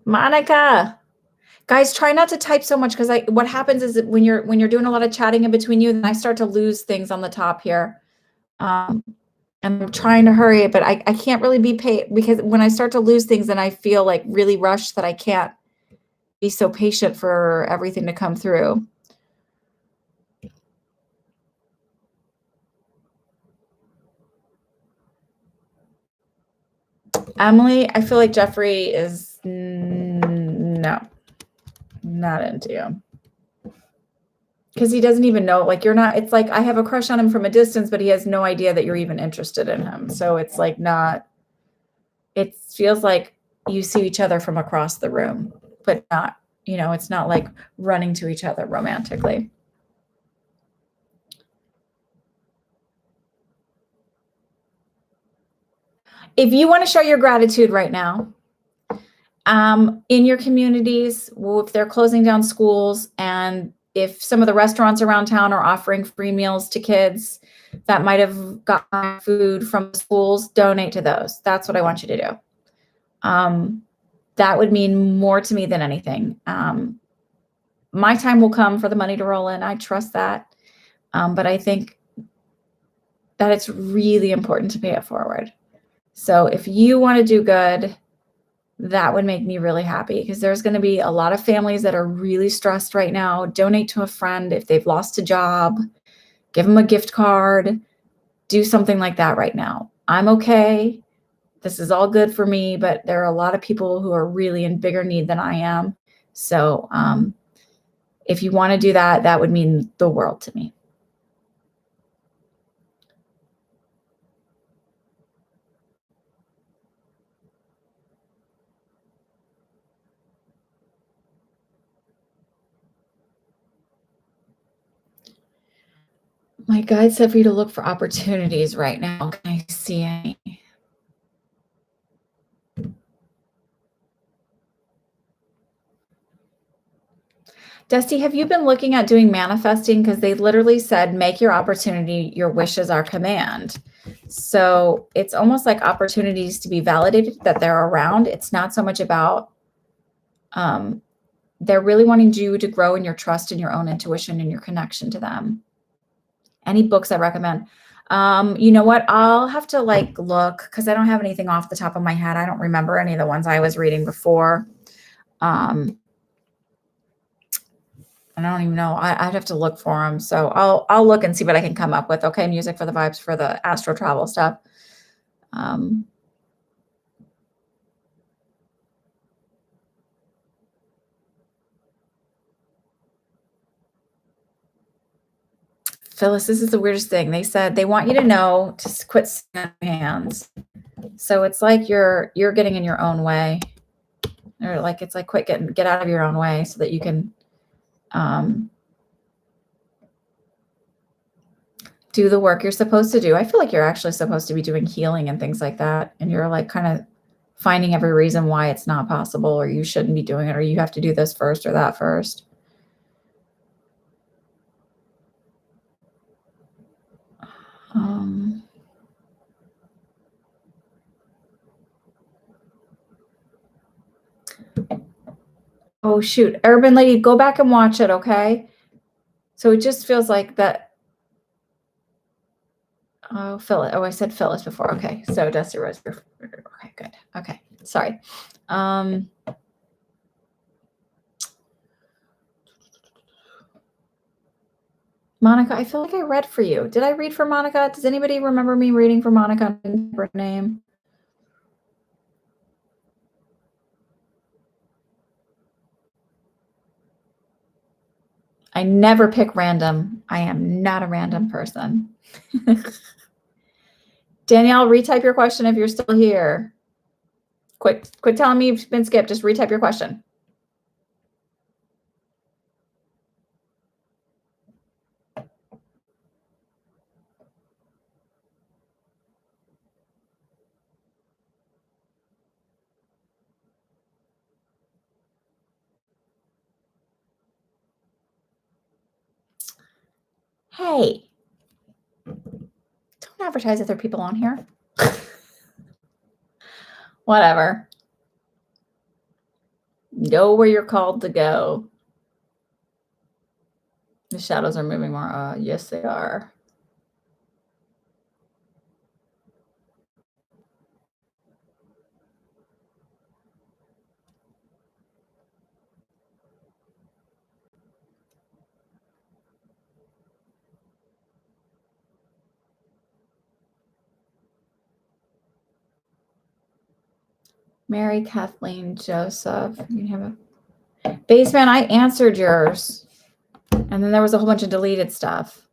Monica, guys, try not to type so much because what happens is that when you're doing a lot of chatting in between you, then I start to lose things on the top here. And I'm trying to hurry it, but I can't really be paid because when I start to lose things, then I feel like really rushed that I can't be so patient for everything to come through. Emily, I feel like Jeffrey is no, not into you. Because he doesn't even know, like, you're not, it's like I have a crush on him from a distance, but he has no idea that you're even interested in him. So it's like not, it feels like you see each other from across the room, but not, it's not like running to each other romantically. If you want to show your gratitude right now, in your communities, if they're closing down schools and if some of the restaurants around town are offering free meals to kids that might have gotten food from schools, donate to those. That's what I want you to do. That would mean more to me than anything. My time will come for the money to roll in. I trust that. But I think that it's really important to pay it forward. So if you want to do good, that would make me really happy because there's going to be a lot of families that are really stressed right now. Donate to a friend if they've lost a job, give them a gift card, do something like that right now. I'm okay. This is all good for me, but there are a lot of people who are really in bigger need than I am. So if you want to do that, that would mean the world to me. My guide said for you to look for opportunities right now. Can I see any? Dusty, have you been looking at doing manifesting? Because they literally said, make your opportunity, your wish is our command. So it's almost like opportunities to be validated that they're around. It's not so much about, they're really wanting you to grow in your trust in your own intuition and your connection to them. Any books I recommend? You know what? I'll have to look because I don't have anything off the top of my head. I don't remember any of the ones I was reading before. I don't even know. I'd have to look for them. So I'll look and see what I can come up with. Okay, music for the vibes for the astro travel stuff. Phyllis, this is the weirdest thing. They said they want you to know to quit sitting on your hands. So it's like you're getting in your own way, or like it's like get out of your own way so that you can do the work you're supposed to do. I feel like you're actually supposed to be doing healing and things like that, and you're like kind of finding every reason why it's not possible, or you shouldn't be doing it, or you have to do this first or that first. Oh shoot, Urban Lady, go back and watch it, okay? So it just feels like that. Oh, Phyllis. Oh, I said Phyllis before. Okay, so Dusty Rose. Okay, good. Okay, sorry. Monica, I feel like I read for you. Did I read for Monica? Does anybody remember me reading for Monica? Her name. I never pick random. I am not a random person. Danielle, retype your question if you're still here. Quit telling me you've been skipped. Just retype your question. Hey, don't advertise if there are people on here. Whatever. Go where you're called to go. The shadows are moving more. Yes, they are. Mary Kathleen Joseph. You have a Baseman. I answered yours, and then there was a whole bunch of deleted stuff.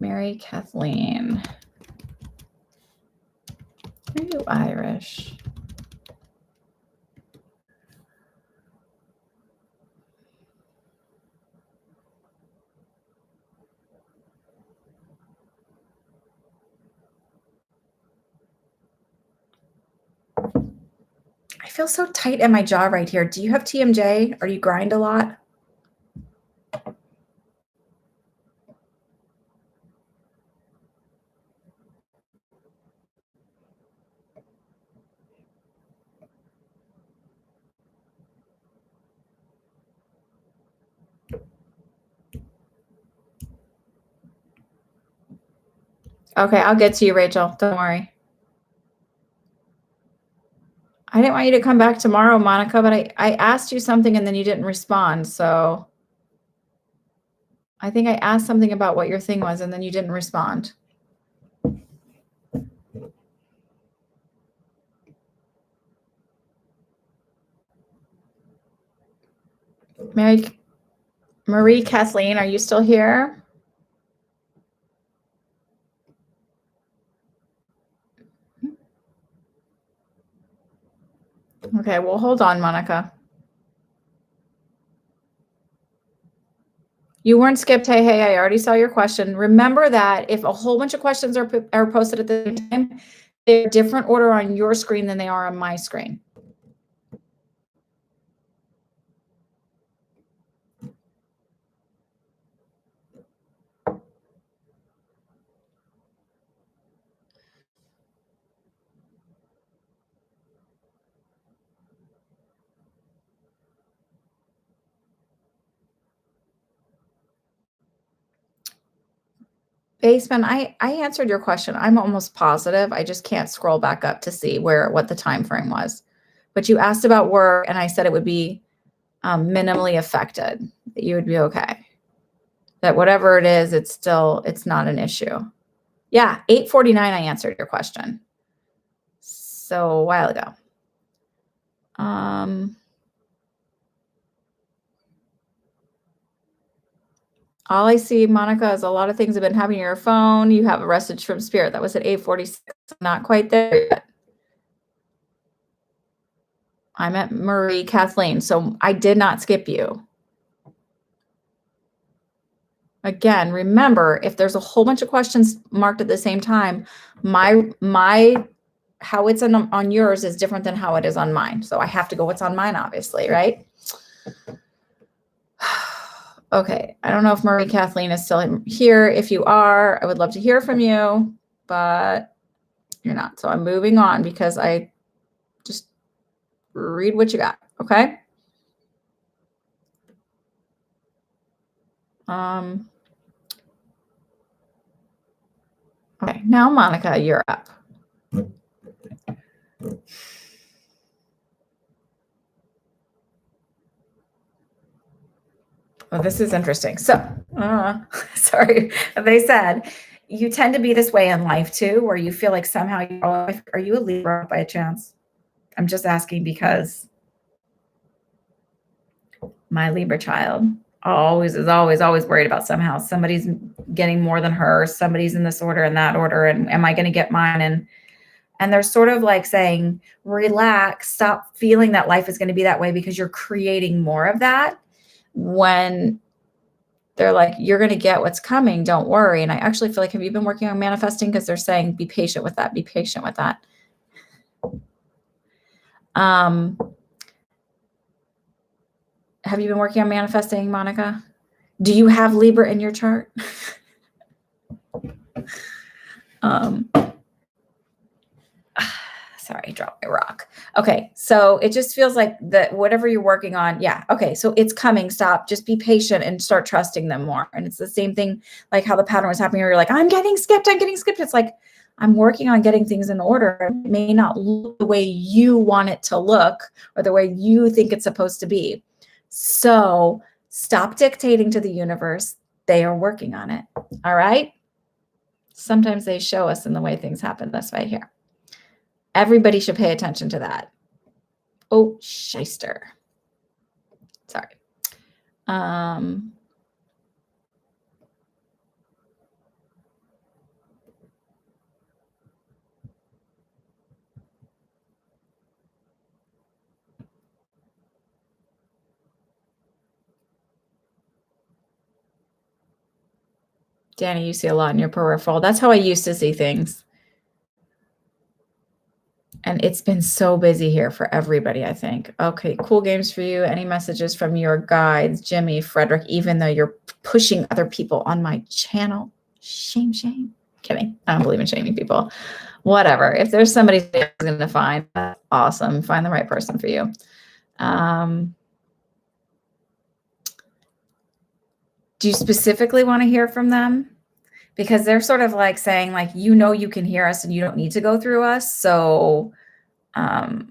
Mary Kathleen. Are you Irish? I feel so tight in my jaw right here. Do you have TMJ? Or do you grind a lot? Okay, I'll get to you, Rachel. Don't worry. I didn't want you to come back tomorrow, Monica, but I asked you something and then you didn't respond. So I think I asked something about what your thing was and then you didn't respond. Marie Kathleen, are you still here? Okay, well, hold on, Monica. You weren't skipped. Hey, I already saw your question. Remember that if a whole bunch of questions are posted at the same time, they're different order on your screen than they are on my screen. Baseman, I answered your question. I'm almost positive. I just can't scroll back up to see what the time frame was. But you asked about work, and I said it would be minimally affected, that you would be okay. That whatever it is, it's not an issue. Yeah, 8:49, I answered your question. So a while ago. All I see, Monica, is a lot of things have been happening on your phone. You have a message from Spirit. That was at 8:46. Not quite there yet. I'm at Marie Kathleen, so I did not skip you. Again, remember, if there's a whole bunch of questions marked at the same time, my how it's on yours is different than how it is on mine. So I have to go what's on mine, obviously, right? Okay, I don't know if Marie Kathleen is still here. If you are, I would love to hear from you, but you're not. So I'm moving on because I just read what you got, okay? Okay, now Monica, you're up. Well, this is interesting. So, sorry, they said you tend to be this way in life too, where you feel like somehow are you a Libra by chance? I'm just asking because my Libra child is always worried about somehow somebody's getting more than her, somebody's in this order and that order, and am I going to get mine? And they're sort of like saying, relax, stop feeling that life is going to be that way because you're creating more of that. When they're like, you're going to get what's coming, don't worry. And I actually feel like, have you been working on manifesting? Because they're saying, be patient with that, be patient with that. Have you been working on manifesting, Monica? Do you have Libra in your chart? Sorry, dropped my rock. Okay, so it just feels like that whatever you're working on, yeah, okay, so it's coming, stop, just be patient and start trusting them more. And it's the same thing like how the pattern was happening where you're like, I'm getting skipped. It's like, I'm working on getting things in order. It may not look the way you want it to look or the way you think it's supposed to be. So stop dictating to the universe. They are working on it, all right? Sometimes they show us in the way things happen this way here. Everybody should pay attention to that. Oh, shyster. Sorry. Danny, you see a lot in your peripheral. That's how I used to see things. And it's been so busy here for everybody, I think. Okay, cool games for you. Any messages from your guides, Jimmy, Frederick, even though you're pushing other people on my channel? Shame. Kidding. I don't believe in shaming people. Whatever. If there's somebody who's going to find, that's awesome. Find the right person for you. Do you specifically want to hear from them? Because they're sort of like saying, like, you can hear us and you don't need to go through us. So I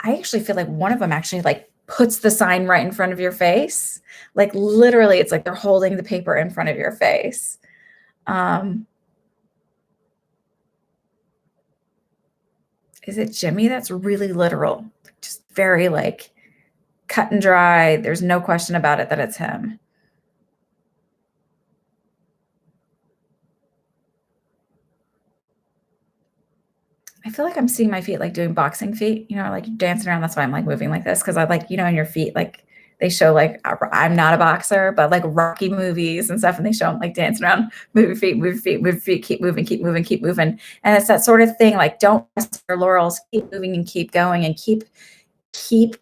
actually feel like one of them actually like puts the sign right in front of your face. Like literally, it's like they're holding the paper in front of your face. Is it Jimmy? That's really literal. Just very like cut and dry. There's no question about it that it's him. I feel like I'm seeing my feet like doing boxing feet, like dancing around. That's why I'm like moving like this. Cause I like, in your feet, like they show like, I'm not a boxer, but like Rocky movies and stuff. And they show them like dancing around, move your feet, keep moving. And it's that sort of thing. Like don't rest your laurels, keep moving and keep going and keep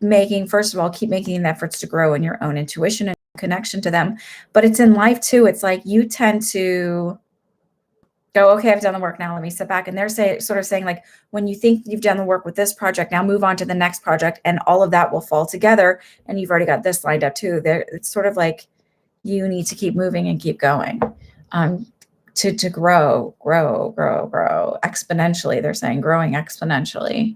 making, first of all, keep making efforts to grow in your own intuition and connection to them. But it's in life too. It's like you tend to go, okay, I've done the work. Now let me sit back. And they're sort of saying like, when you think you've done the work with this project, now move on to the next project and all of that will fall together. And you've already got this lined up too. It's sort of like you need to keep moving and keep going to grow exponentially. They're saying growing exponentially.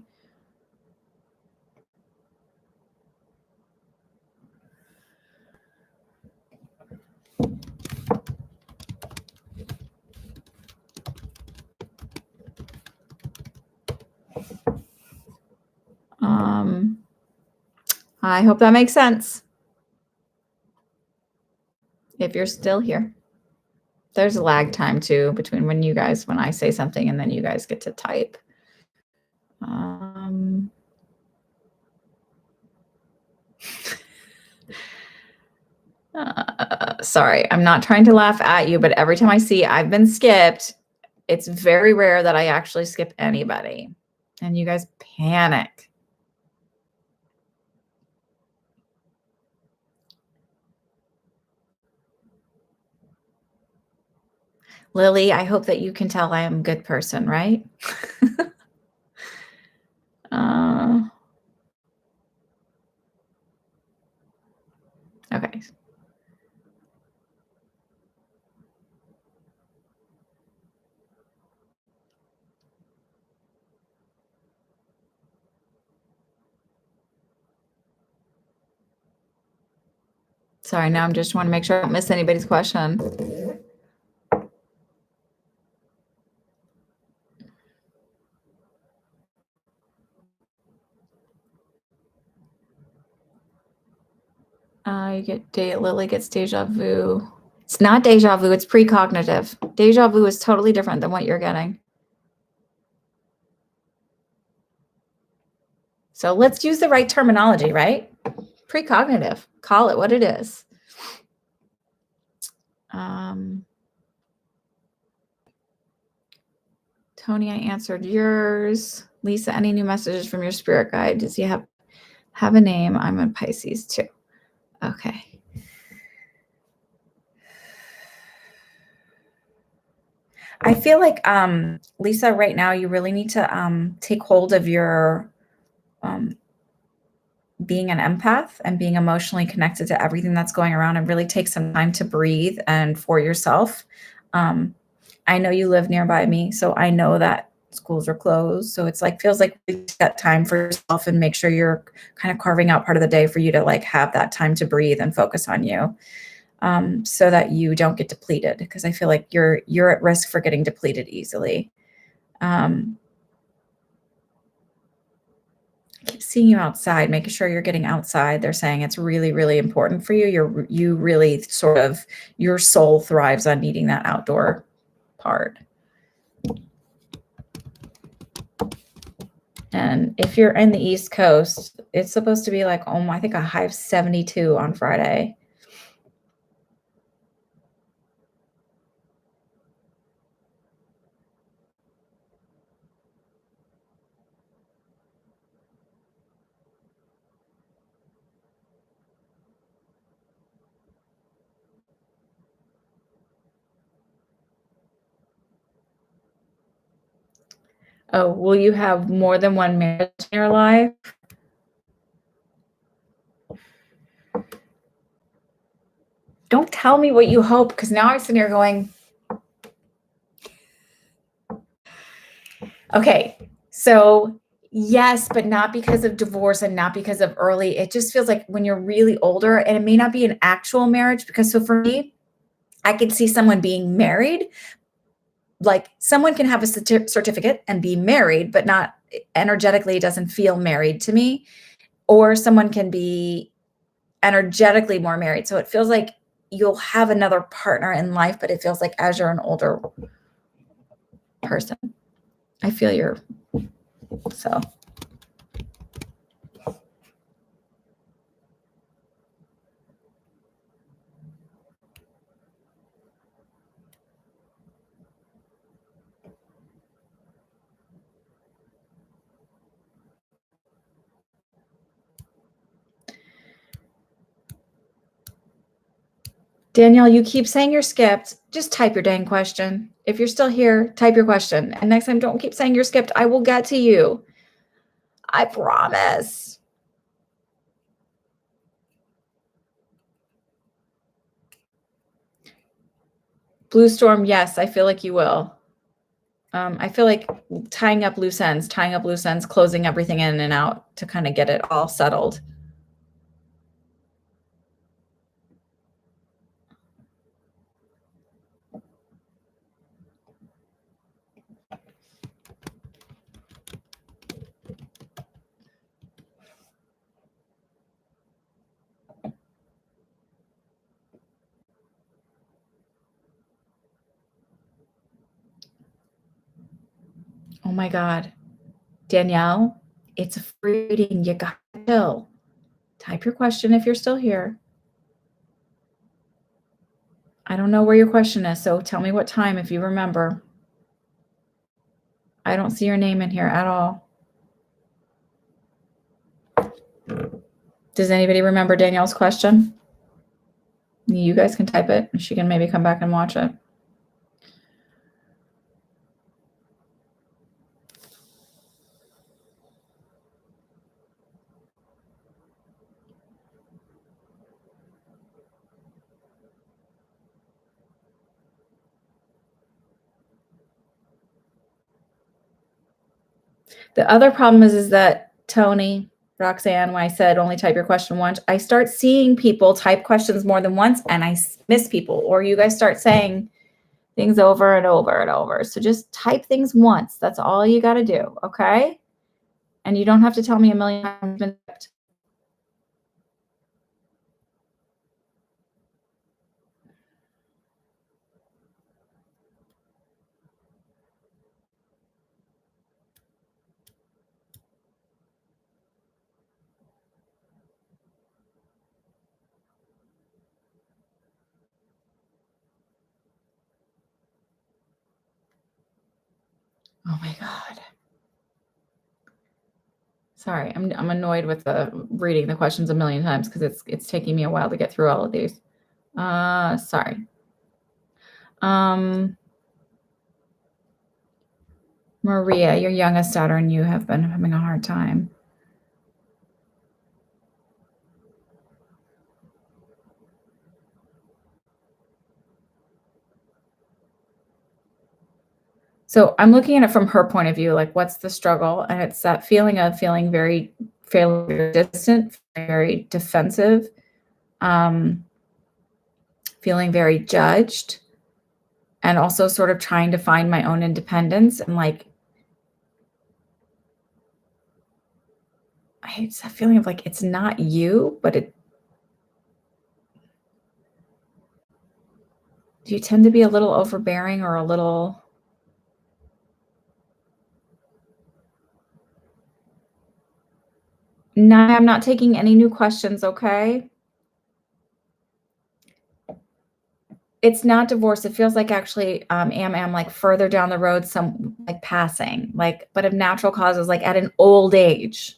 I hope that makes sense. If you're still here. There's a lag time too between when I say something and then you guys get to type. Sorry, I'm not trying to laugh at you, but every time I see I've been skipped, it's very rare that I actually skip anybody. And you guys panic. Lily, I hope that you can tell I am a good person, right? Okay. Sorry, now I'm just want to make sure I don't miss anybody's question. Lily gets deja vu. It's not deja vu, it's precognitive. Deja vu is totally different than what you're getting. So let's use the right terminology, right? Precognitive. Call it what it is. Tony, I answered yours. Lisa, any new messages from your spirit guide? Does he have a name? I'm a Pisces too. Okay. I feel like, Lisa, right now, you really need to take hold of your being an empath and being emotionally connected to everything that's going around, and really take some time to breathe and for yourself. I know you live nearby me, so I know that schools are closed. So it's like, feels like you got time for yourself and make sure you're kind of carving out part of the day for you to like have that time to breathe and focus on you. So that you don't get depleted, because I feel like you're at risk for getting depleted easily. I keep seeing you outside, making sure you're getting outside. They're saying it's really, really important for you. You really sort of, your soul thrives on needing that outdoor part. And if you're in the East Coast, it's supposed to be like, I think a high of 72 on Friday. Oh, will you have more than one marriage in your life? Don't tell me what you hope, because now I'm sitting here going, okay, so yes, but not because of divorce and not because of early. It just feels like when you're really older, and it may not be an actual marriage, because so for me, I could see someone being married. Like someone can have a certificate and be married, but not energetically, it doesn't feel married to me. Or someone can be energetically more married. So it feels like you'll have another partner in life, but it feels like as you're an older person. I feel so. Danielle, you keep saying you're skipped. Just type your dang question. If you're still here, type your question. And next time, don't keep saying you're skipped. I will get to you. I promise. Blue Storm, yes, I feel like you will. I feel like tying up loose ends, closing everything in and out to kind of get it all settled. Oh my God. Danielle, it's a free reading. You got to chill. Type your question if you're still here. I don't know where your question is, so tell me what time if you remember. I don't see your name in here at all. Does anybody remember Danielle's question? You guys can type it and she can maybe come back and watch it. The other problem is that Tony, Roxanne, when I said only type your question once, I start seeing people type questions more than once and I miss people, or you guys start saying things over and over and over. So just type things once. That's all you got to do. Okay. And you don't have to tell me a million times. Oh my God. Sorry, I'm annoyed with the reading the questions a million times because it's taking me a while to get through all of these. Sorry. Maria, your youngest daughter and you have been having a hard time. So I'm looking at it from her point of view, like what's the struggle? And it's that feeling of feeling very distant, very defensive, feeling very judged, and also sort of trying to find my own independence. And like, it's that feeling of like, it's not you, but do you tend to be a little overbearing or a little... No, I'm not taking any new questions, okay? It's not divorce. It feels like actually am like further down the road, some like passing, like, but of natural causes, like at an old age.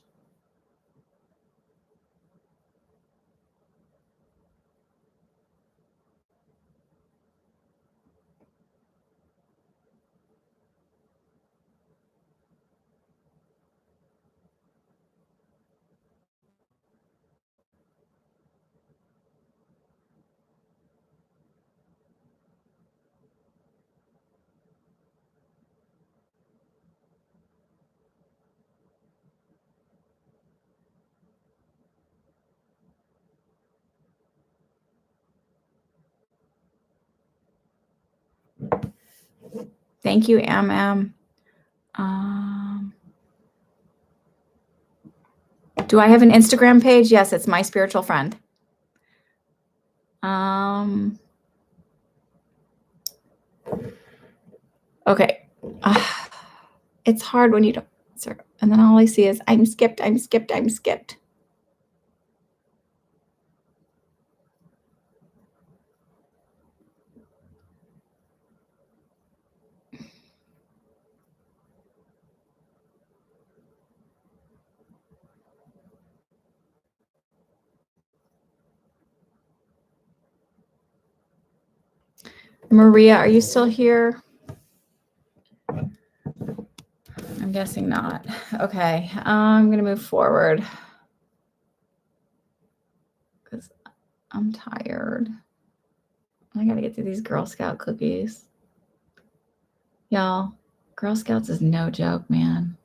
Thank you, MM. Do I have an Instagram page? Yes, it's My Spiritual Friend. Okay. It's hard when you don't answer. And then all I see is I'm skipped, I'm skipped, I'm skipped. Maria, are you still here? I'm guessing not. Okay, I'm going to move forward because I'm tired. I got to get through these Girl Scout cookies. Y'all, Girl Scouts is no joke, man.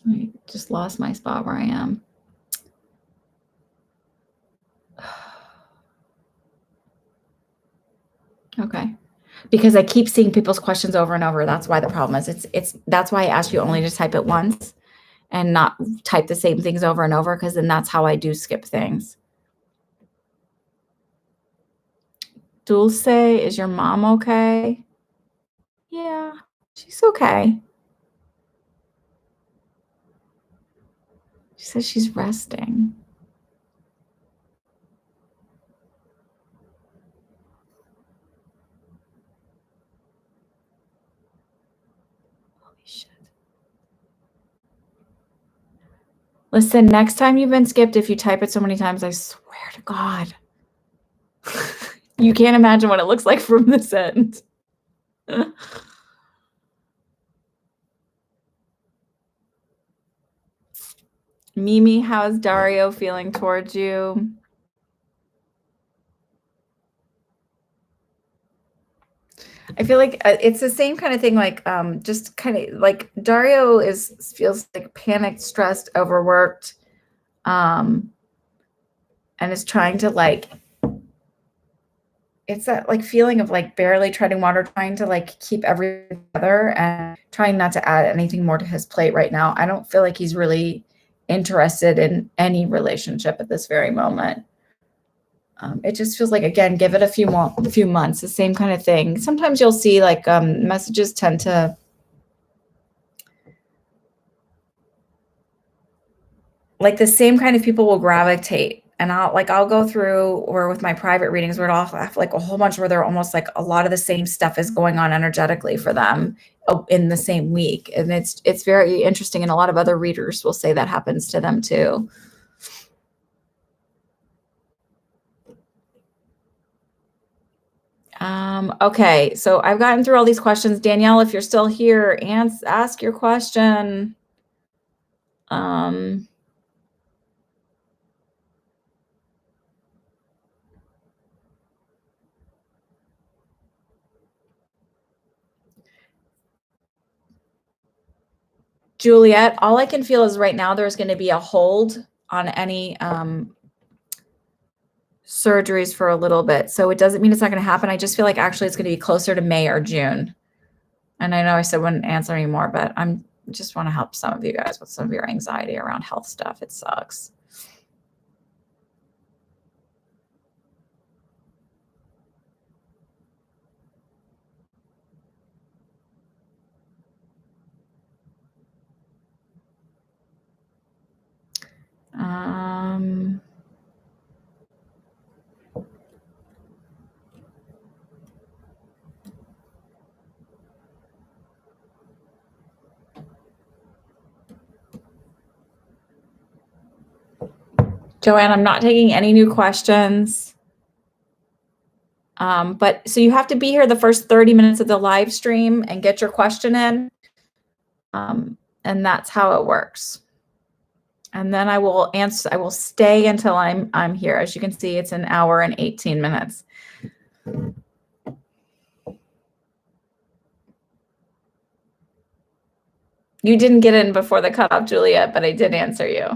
I just lost my spot where I am. Okay. Because I keep seeing people's questions over and over. That's why the problem is. That's why I ask you only to type it once and not type the same things over and over, because then that's how I do skip things. Dulce, is your mom okay? Yeah, she's okay. She says she's resting. Holy shit. Listen, next time you've been skipped, if you type it so many times, I swear to God, you can't imagine what it looks like from this end. Mimi, how's Dario feeling towards you? I feel like it's the same kind of thing. Like, just kind of like Dario feels like panicked, stressed, overworked, and is trying to like. It's that like feeling of like barely treading water, trying to like keep everything together and trying not to add anything more to his plate right now. I don't feel like he's really interested in any relationship at this very moment. It just feels like, again, give it a few months, the same kind of thing. Sometimes you'll see like messages tend to like the same kind of people will gravitate. And I'll go through or with my private readings where I'll have like a whole bunch where they're almost like a lot of the same stuff is going on energetically for them in the same week. And it's very interesting. And a lot of other readers will say that happens to them too. Okay, so I've gotten through all these questions. Danielle, if you're still here, ask your question. Juliet, all I can feel is right now there's going to be a hold on any surgeries for a little bit. So it doesn't mean it's not going to happen. I just feel like actually it's going to be closer to May or June. And I know I said wouldn't answer anymore, but I'm just want to help some of you guys with some of your anxiety around health stuff. It sucks. Joanne, I'm not taking any new questions. But so you have to be here the first 30 minutes of the live stream and get your question in. And that's how it works. And then I will stay until I'm here. As you can see, it's an hour and 18 minutes. You didn't get in before the cutoff, Juliet, but I did answer you.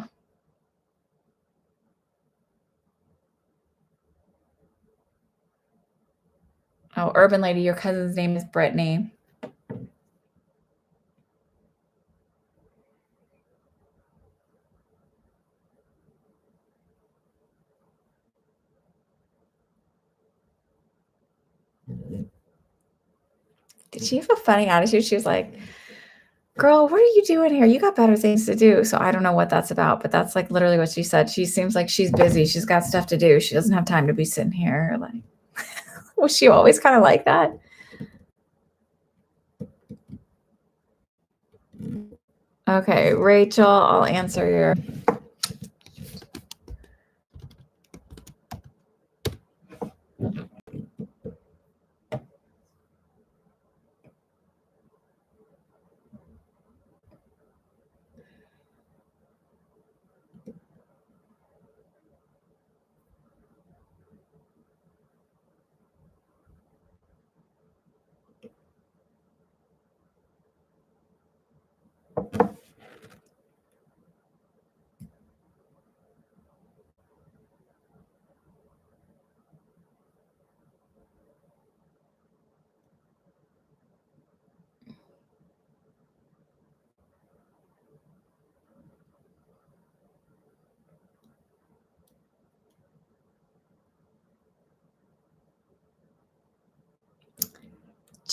Oh, Urban Lady, your cousin's name is Brittany. Did she have a funny attitude? She was like, girl, what are you doing here? You got better things to do. So I don't know what that's about, but that's like literally what she said. She seems like she's busy. She's got stuff to do. She doesn't have time to be sitting here. Like, was she always kind of like that? Okay, Rachel, I'll answer your.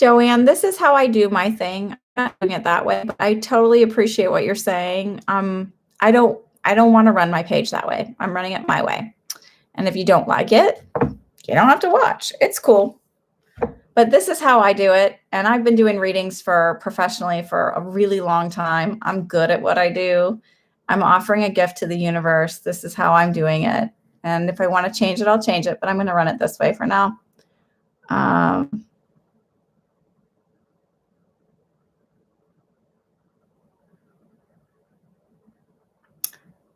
Joanne, this is how I do my thing. I'm not doing it that way, but I totally appreciate what you're saying. I don't want to run my page that way. I'm running it my way. And if you don't like it, you don't have to watch. It's cool. But this is how I do it. And I've been doing readings professionally for a really long time. I'm good at what I do. I'm offering a gift to the universe. This is how I'm doing it. And if I want to change it, I'll change it. But I'm going to run it this way for now.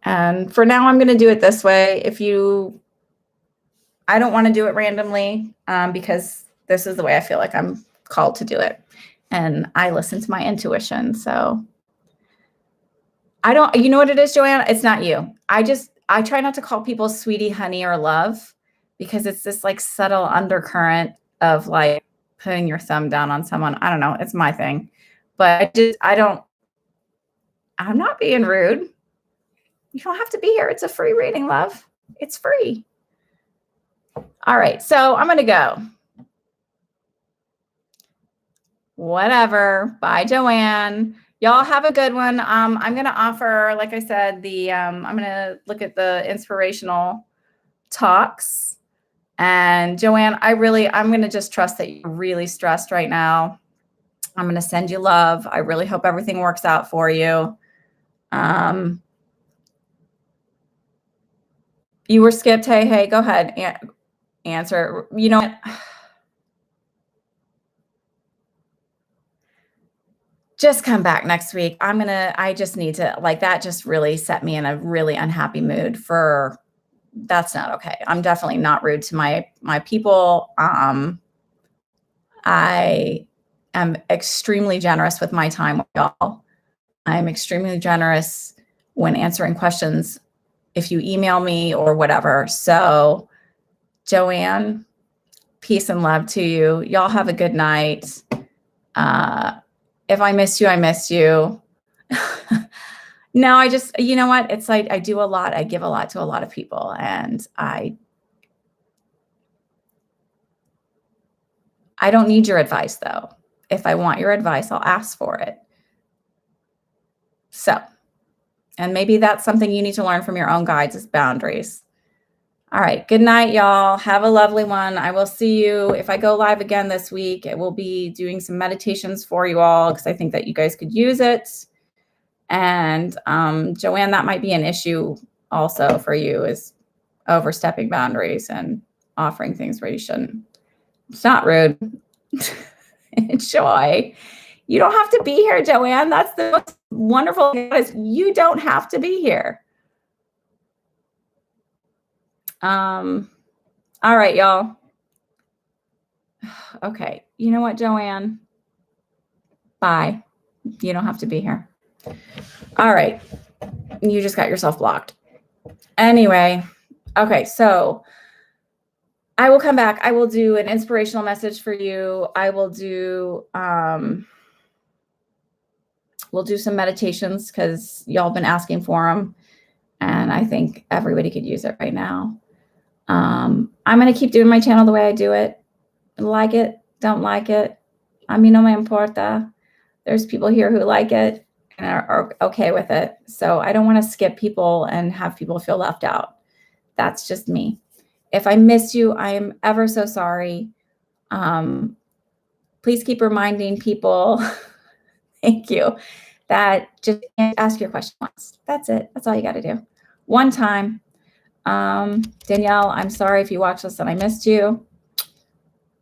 And for now, I'm going to do it this way. I don't want to do it randomly because this is the way I feel like I'm called to do it. And I listen to my intuition. So you know what it is, Joanne? It's not you. I try not to call people sweetie, honey, or love because it's this like subtle undercurrent of like putting your thumb down on someone. I don't know. It's my thing. But I'm not being rude. You don't have to be here. It's a free reading, love. It's free. All right. So I'm going to go. Whatever. Bye, Joanne. Y'all have a good one. I'm going to offer, like I said, I'm going to look at the inspirational talks. And Joanne, I'm going to just trust that you're really stressed right now. I'm going to send you love. I really hope everything works out for you. You were skipped. Hey, go ahead. Answer. You know what? Just come back next week. I just need to, like, that just really set me in a really unhappy mood that's not okay. I'm definitely not rude to my people. I am extremely generous with my time with y'all. I'm extremely generous when answering questions if you email me or whatever. So, Joanne, peace and love to you. Y'all have a good night. If I missed you, I missed you. No, you know what? It's like I do a lot. I give a lot to a lot of people. And I don't need your advice, though. If I want your advice, I'll ask for it. So, and maybe that's something you need to learn from your own guides is boundaries. All right. Good night, y'all. Have a lovely one. I will see you. If I go live again this week, it will be doing some meditations for you all because I think that you guys could use it. And Joanne, that might be an issue also for you is overstepping boundaries and offering things where you shouldn't. It's not rude. Enjoy. You don't have to be here, Joanne. That's the most wonderful thing is you don't have to be here. All right, y'all. Okay. You know what, Joanne? Bye. You don't have to be here. All right. You just got yourself blocked. Anyway. Okay. So I will come back. I will do an inspirational message for you. I will do, we'll do some meditations because y'all been asking for them. And I think everybody could use it right now. I'm going to keep doing my channel the way I do it. Like it, don't like it. A mí no me importa. There's people here who like it and are okay with it. So I don't want to skip people and have people feel left out. That's just me. If I missed you, I am ever so sorry. Please keep reminding people, thank you, that just ask your question once. That's it. That's all you got to do. One time. Danielle, I'm sorry if you watched this and I missed you.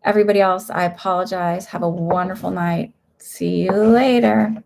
Everybody else, I apologize. Have a wonderful night. See you later.